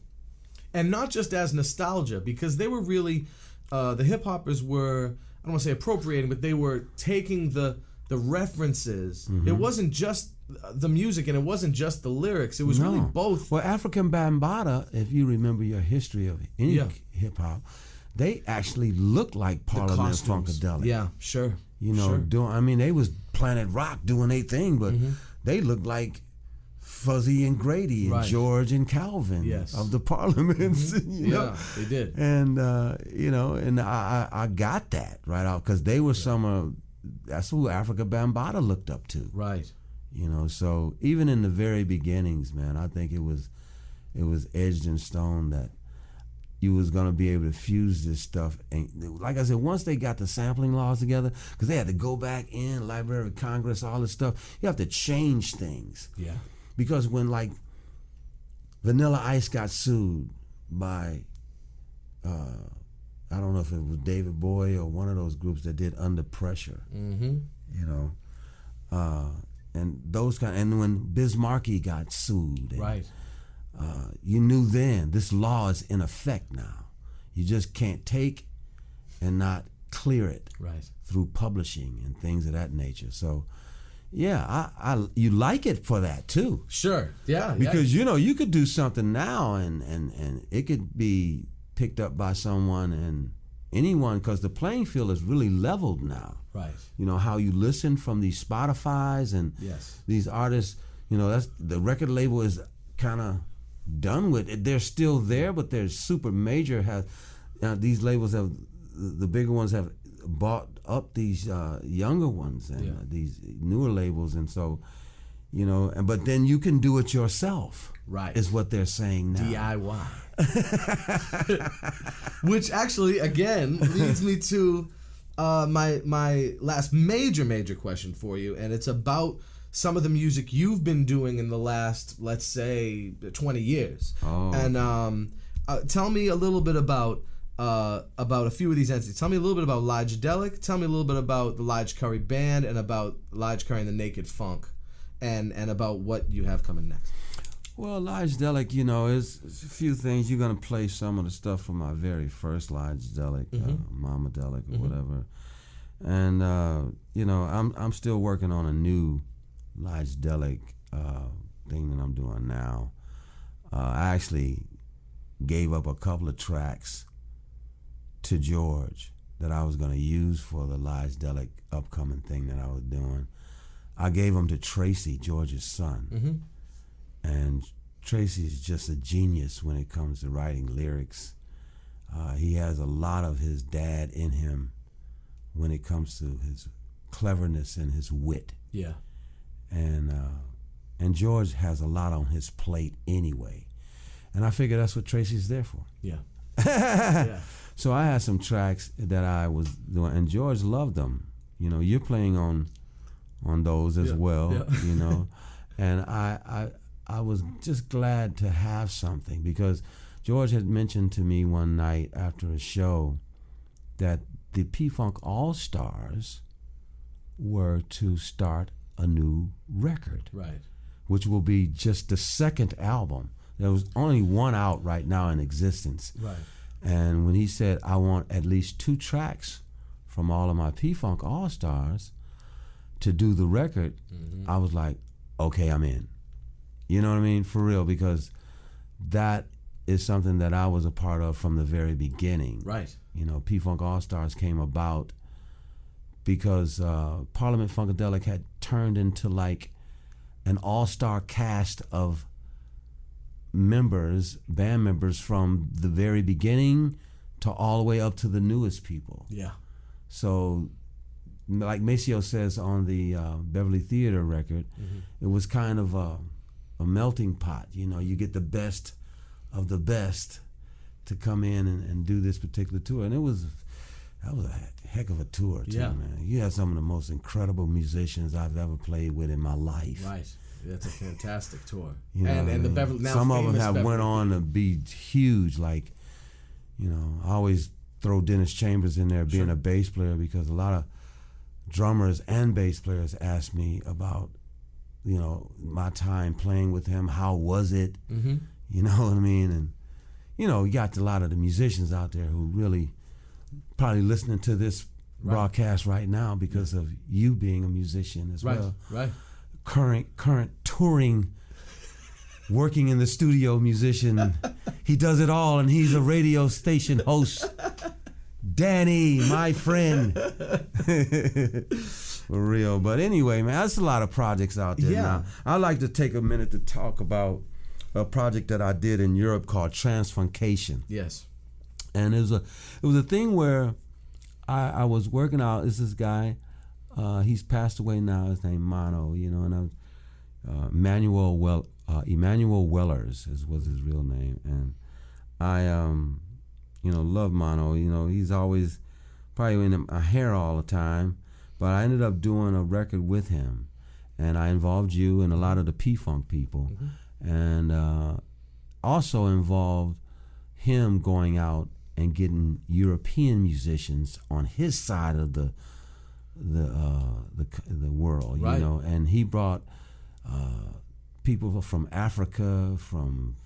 And not just as nostalgia, because they were really, the hip-hoppers were, I don't want to say appropriating, but they were taking the references. Mm-hmm. It wasn't just the music and it wasn't just the lyrics. It was really both. Well, African Bambaataa, if you remember your history of any hip-hop, they actually looked like Parliament-Funkadelic. Yeah, sure. They was Planet Rock doing their thing, but they looked like Fuzzy and Grady and George and Calvin of the Parliaments. Yeah, they did. And and I got that right off because they were some of that's who Africa Bambaataa looked up to. Right. So even in the very beginnings, man, I think it was edged in stone that you was gonna be able to fuse this stuff. And like I said, once they got the sampling laws together, because they had to go back in Library of Congress, all this stuff, you have to change things. Yeah. Because when like Vanilla Ice got sued by I don't know if it was David Bowie or one of those groups that did Under Pressure. Mm-hmm. And those and when Biz Markie got sued. And, you knew then this law is in effect now. You just can't take and not clear it through publishing and things of that nature. So yeah, you like it for that too. Sure. Yeah. Because you could do something now and it could be picked up by someone and anyone, because the playing field is really leveled now. Right. How you listen from these Spotifys and these artists, that's the record label is kind of done with it. They're still there, but they're super major. These labels have, the bigger ones have bought up these younger ones and these newer labels, and so but then you can do it yourself. Right. Is what they're saying now. DIY. Which actually, again, leads me to my last major question for you, and it's about some of the music you've been doing in the last, let's say, 20 years. Oh. And tell me a little bit about a few of these entities. Tell me a little bit about Ligedelic. Tell me a little bit about the Lige Curry Band and about Lige Curry and the Naked Funk, and about what you have coming next. Well, Ligedelic, is a few things. You're gonna play some of the stuff from my very first Ligedelic, Mamadelic or whatever, and I'm still working on a new Ligedelic thing that I'm doing now. I actually gave up a couple of tracks to George that I was gonna use for the Ligedelic upcoming thing that I was doing. I gave them to Tracy, George's son. And Tracy is just a genius when it comes to writing lyrics. He has a lot of his dad in him when it comes to his cleverness and his wit. Yeah. And George has a lot on his plate anyway. And I figure that's what Tracy's there for. Yeah. Yeah. So I had some tracks that I was doing, and George loved them. You're playing on those as well, And I was just glad to have something, because George had mentioned to me one night after a show that the P-Funk All-Stars were to start a new record. Right. which will be just the second album. There was only one out right now in existence. Right. And when he said, I want at least 2 tracks from all of my P-Funk All-Stars to do the record, I was like, okay, I'm in. You know what I mean? For real, because that is something that I was a part of from the very beginning. Right. You know, P-Funk All-Stars came about because Parliament-Funkadelic had turned into like an all-star cast of band members from the very beginning to all the way up to the newest people. Yeah. So, like Maceo says on the Beverly Theater record, it was kind of a melting pot. You know, you get the best of the best to come in and do this particular tour. And that was a heck of a tour, too, man. You had some of the most incredible musicians I've ever played with in my life. Right. That's a fantastic tour. You know, and the Beverly, now some of them famous have Beverly went on to be huge. Like, you know, I always throw Dennis Chambers in there being a bass player, because a lot of drummers and bass players ask me about, you know, my time playing with him. How was it? You know what I mean? And, you know, you got a lot of the musicians out there who really probably listening to this broadcast right now because of you being a musician as well. Right. Current touring, working in the studio musician. He does it all, and he's a radio station host. Danny, my friend. For real. But anyway, man, that's a lot of projects out there now. I'd like to take a minute to talk about a project that I did in Europe called Transfuncation. Yes. And it was a thing where I was working out. This guy, he's passed away now. His name Mono, you know, and Emmanuel Wellers was his real name, and I you know, love Mono. You know, he's always probably in my hair all the time, but I ended up doing a record with him, and I involved you and a lot of the P-Funk people, and also involved him going out and getting European musicians on his side of the world, you know, and he brought people from Africa, from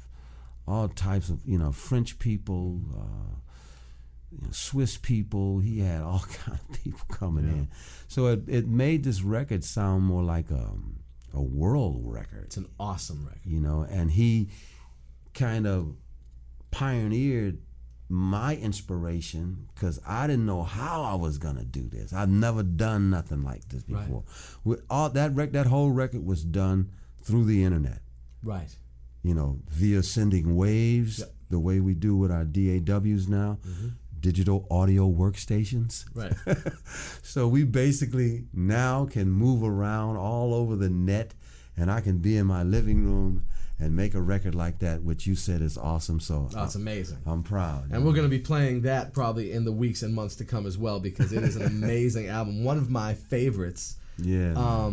all types of, you know, French people, you know, Swiss people. He had all kind of people coming in, so it made this record sound more like a world record. It's an awesome record, you know, and he kind of pioneered my inspiration, because I didn't know how I was gonna do this. I've never done nothing like this before. With all that whole record was done through the internet. Right. You know, via sending waves, the way we do with our DAWs now, digital audio workstations. Right. So we basically now can move around all over the net, and I can be in my living room and make a record like that, which you said is awesome. So it's amazing. I'm proud. And we're going to be playing that probably in the weeks and months to come as well, because it is an amazing album, one of my favorites. Yeah.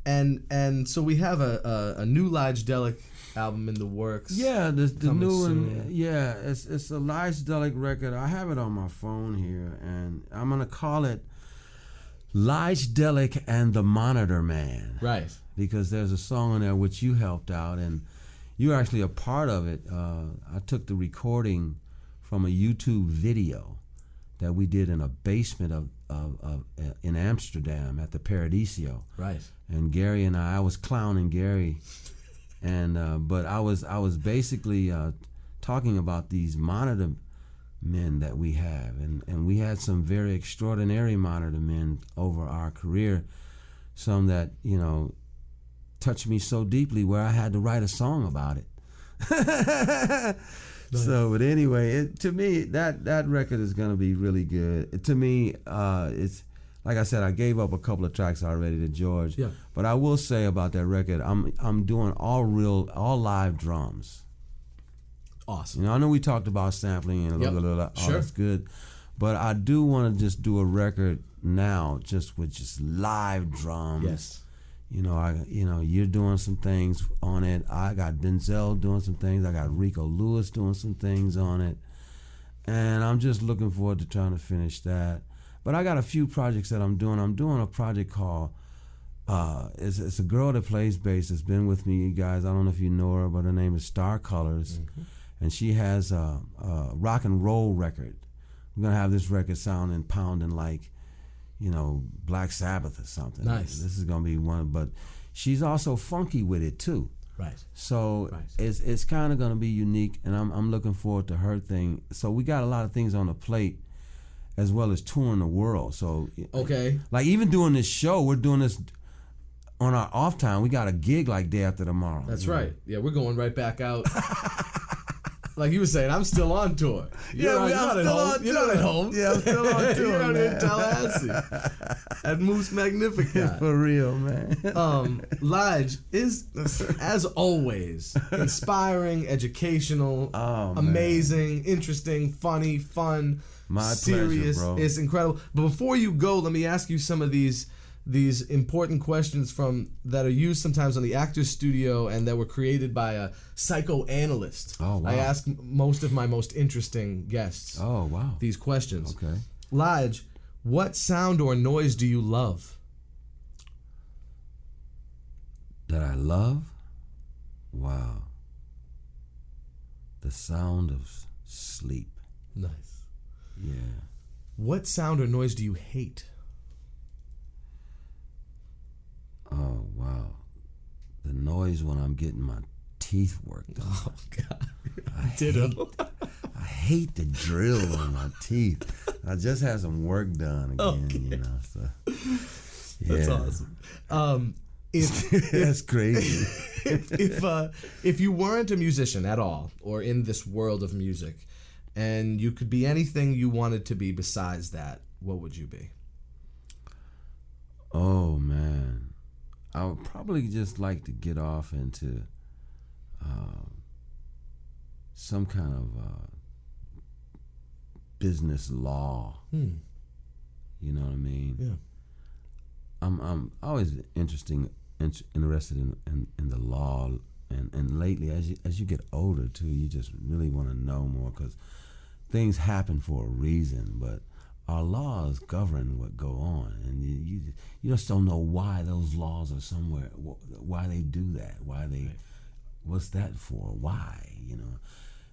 And so we have a new Lige Curry album in the works. Yeah, the new soon. one. Yeah, it's a Lige Curry record. I have it on my phone here, and I'm gonna call it Lige Curry and the Monitor Man. Right. Because there's a song on there which you helped out, and you're actually a part of it. I took the recording from a YouTube video that we did in a basement of in Amsterdam at the Paradiso. Right. And Gary and I was clowning Gary, and but I was basically talking about these monitor men that we have, and we had some very extraordinary monitor men over our career, some that, you know, touched me so deeply where I had to write a song about it. So, but anyway, to me, that record is gonna be really good. To me, it's like I said, I gave up a couple of tracks already to George. Yeah. But I will say about that record, I'm doing all live drums. Awesome. You know, I know we talked about sampling and that's good, but I do want to just do a record now just with just live drums. Yes. You know, you're doing some things on it. I got Denzel doing some things. I got Rico Lewis doing some things on it. And I'm just looking forward to trying to finish that. But I got a few projects that I'm doing. I'm doing a project called It's a girl that plays bass. It's been with me, you guys. I don't know if you know her, but her name is Star Colors, and she has a rock and roll record. We're gonna have this record sounding, pounding like, Black Sabbath or something. Nice. This is gonna be one, but she's also funky with it too. Right. So it's kind of gonna be unique, and I'm looking forward to her thing. So we got a lot of things on the plate, as well as touring the world. So like even doing this show, we're doing this on our off time. We got a gig like day after tomorrow. That's right. Yeah, we're going right back out. Like you were saying, I'm still on tour. You're not at home. Yeah, I'm still on tour. You're out in Tallahassee at Moose Magnificat. For real, man. Lige is, as always, inspiring, educational, amazing, interesting, funny, fun, serious. Pleasure, bro. It's incredible. But before you go, let me ask you some of these important questions that are used sometimes on the Actors Studio and that were created by a psychoanalyst. Oh, wow. I ask most of my most interesting guests these questions. Okay. Lige, what sound or noise do you love? That I love? Wow. The sound of sleep. Nice. Yeah. What sound or noise do you hate? Oh, wow. The noise when I'm getting my teeth worked on. Oh, God. I hate the drill on my teeth. I just had some work done again, So, yeah. That's awesome. That's crazy. If you weren't a musician at all, or in this world of music, and you could be anything you wanted to be besides that, what would you be? Oh, man. I would probably just like to get off into some kind of business law. You know what I mean? Yeah. I'm always interested in the law, and lately as you get older too, you just really want to know more, because things happen for a reason, but our laws govern what go on, and you just don't know why those laws are somewhere, why they do that, what's that for, why,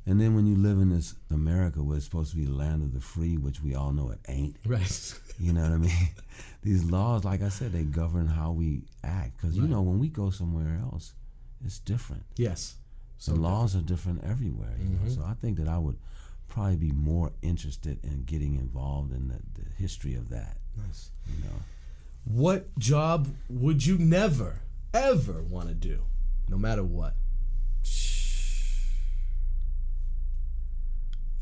And then when you live in this America where it's supposed to be the land of the free, which we all know it ain't. Right. You know what I mean? These laws, like I said, they govern how we act, because when we go somewhere else, it's different. Yes. So laws are different everywhere. So I think that I would probably be more interested in getting involved in the history of that. Nice. What job would you never, ever want to do, no matter what?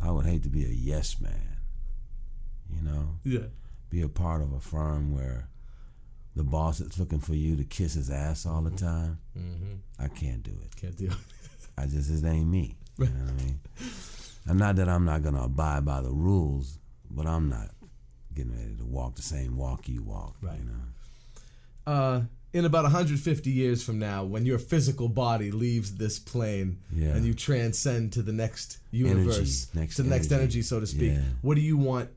I would hate to be a yes man, Yeah. Be a part of a firm where the boss is looking for you to kiss his ass all the time. I can't do it. Can't do it. It ain't me. You know what I mean? And not that I'm not going to abide by the rules, but I'm not getting ready to walk the same walk you walk. Right. In about 150 years from now, when your physical body leaves this plane and you transcend to the next universe, to the next energy, so to speak, what do you want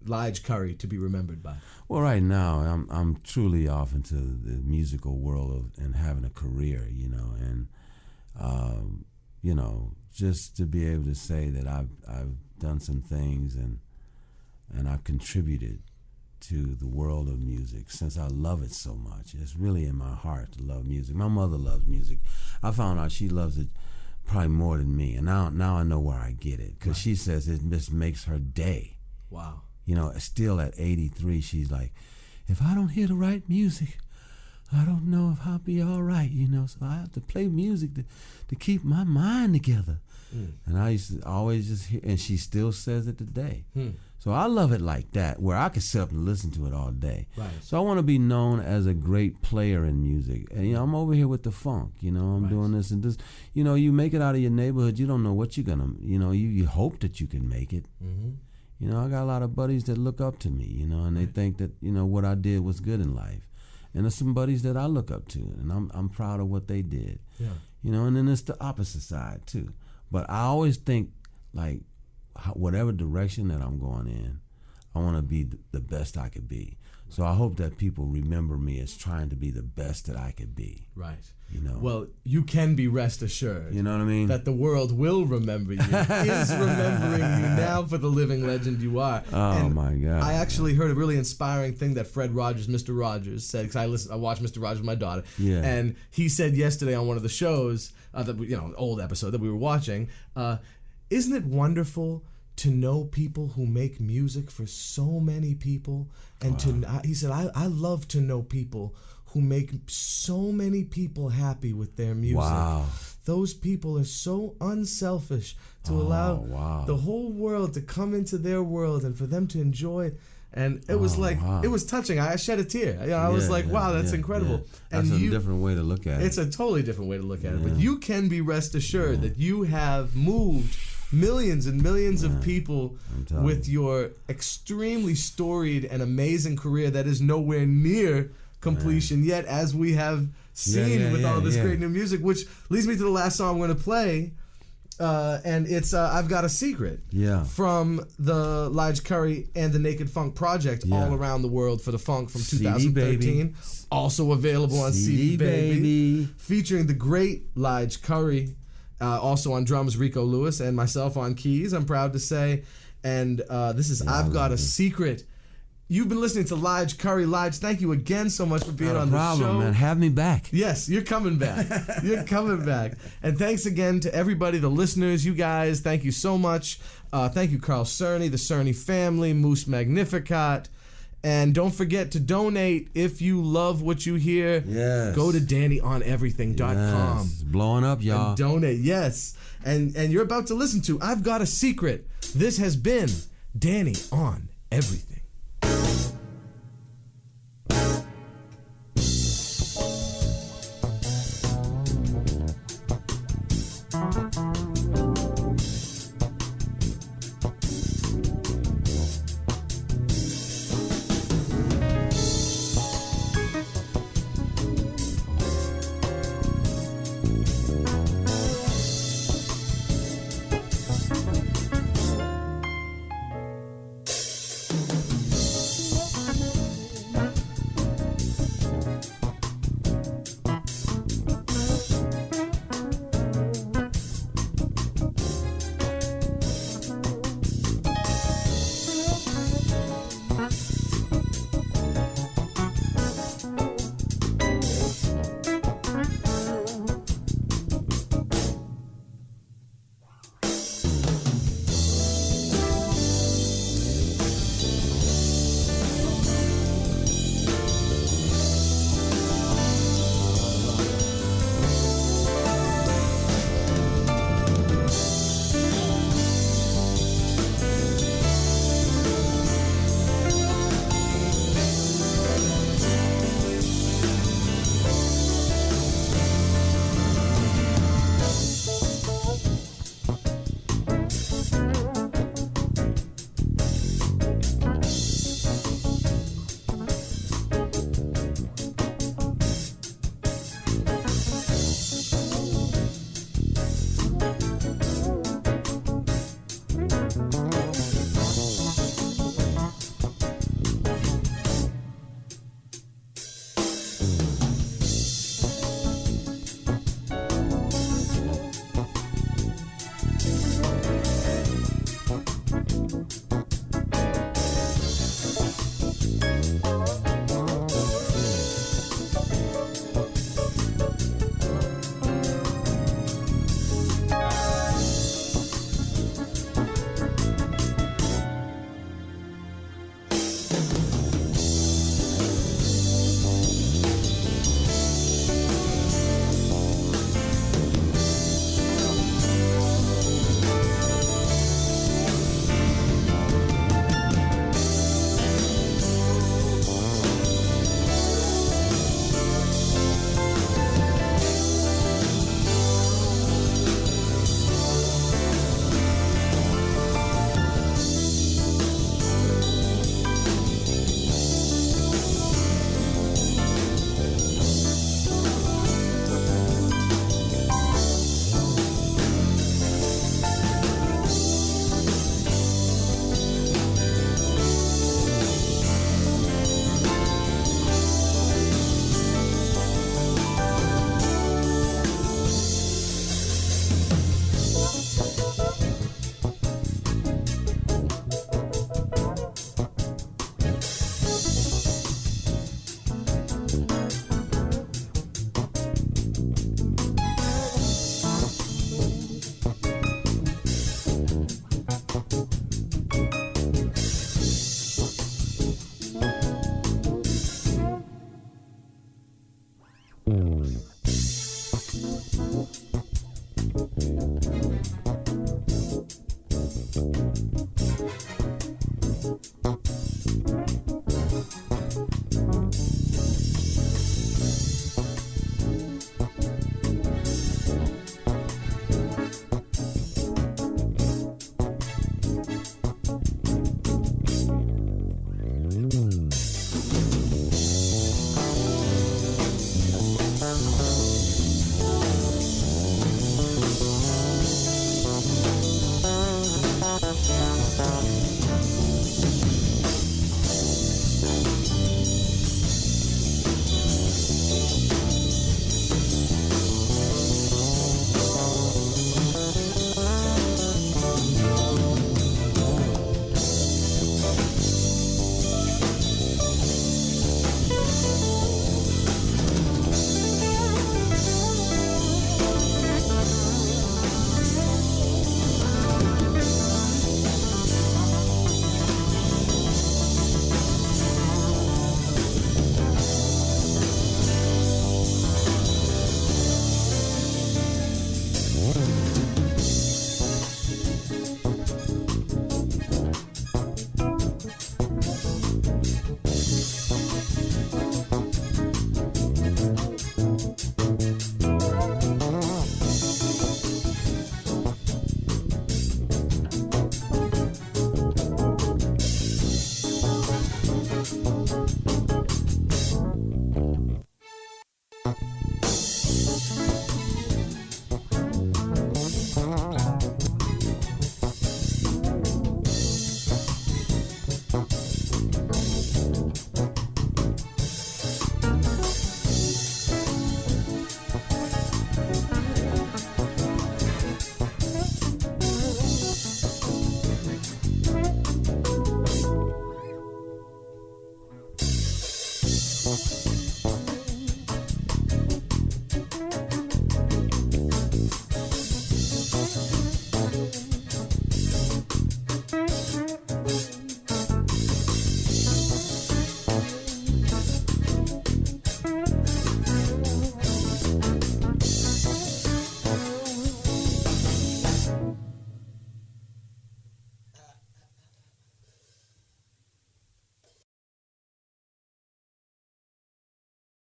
Lige Curry to be remembered by? Well, right now, I'm truly off into the musical world and having a career, and just to be able to say that I've done some things and I've contributed to the world of music, since I love it so much. It's really in my heart to love music. My mother loves music. I found out she loves it probably more than me, and now I know where I get it, because she says it just makes her day. Wow. Still at 83, she's like, if I don't hear the right music, I don't know if I'll be all right, so I have to play music to keep my mind together. And I used to always just hear, and she still says it today. So I love it like that, where I could sit up and listen to it all day. Right. So I want to be known as a great player in music. And, I'm over here with the funk, I'm doing this and this. You make it out of your neighborhood, you don't know what you're going to, you hope that you can make it. I got a lot of buddies that look up to me, and they think that, what I did was good in life. And there's some buddies that I look up to, and I'm proud of what they did. Yeah. And then it's the opposite side too. But I always think, like, whatever direction that I'm going in, I want to be the best I could be. So I hope that people remember me as trying to be the best that I could be. Right. You know. Well, you can be rest assured. You know what I mean? That the world will remember you. Is remembering you now for the living legend you are. Oh, and my God. I actually heard a really inspiring thing that Fred Rogers, Mr. Rogers, said, because I watched Mr. Rogers with my daughter. Yeah. And he said yesterday on one of the shows, old episode that we were watching, isn't it wonderful to know people who make music for so many people? And he said, I love to know people who make so many people happy with their music. Wow. Those people are so unselfish to allow the whole world to come into their world and for them to enjoy it. And it was it was touching. I shed a tear. I was like, wow, that's incredible. Yeah. That's and a different way to look at it. It's a totally different way to look at it. But you can be rest assured that you have moved millions and millions of people with your extremely storied and amazing career that is nowhere near completion yet, as we have seen with all this great new music, which leads me to the last song I'm going to play, and it's I've Got a Secret from the Lige Curry and the Naked Funk Project all around the world for the funk from 2013. Also available on CD Baby, featuring the great Lige Curry, also on drums Rico Lewis, and myself on keys, I'm proud to say. And this is I've Got a Secret. You've been listening to Lige Curry. Lige, thank you again so much for being on the show. Man. Have me back. Yes, you're coming back. You're coming back. And thanks again to everybody, the listeners, you guys. Thank you so much. Thank you, Carl Cerny, the Cerny family, Moose Magnificat. And don't forget to donate if you love what you hear. Yes. Go to DannyOnEverything.com. Yes. Blowing up, y'all. And donate, yes. And you're about to listen to I've Got a Secret. This has been Danny on Everything.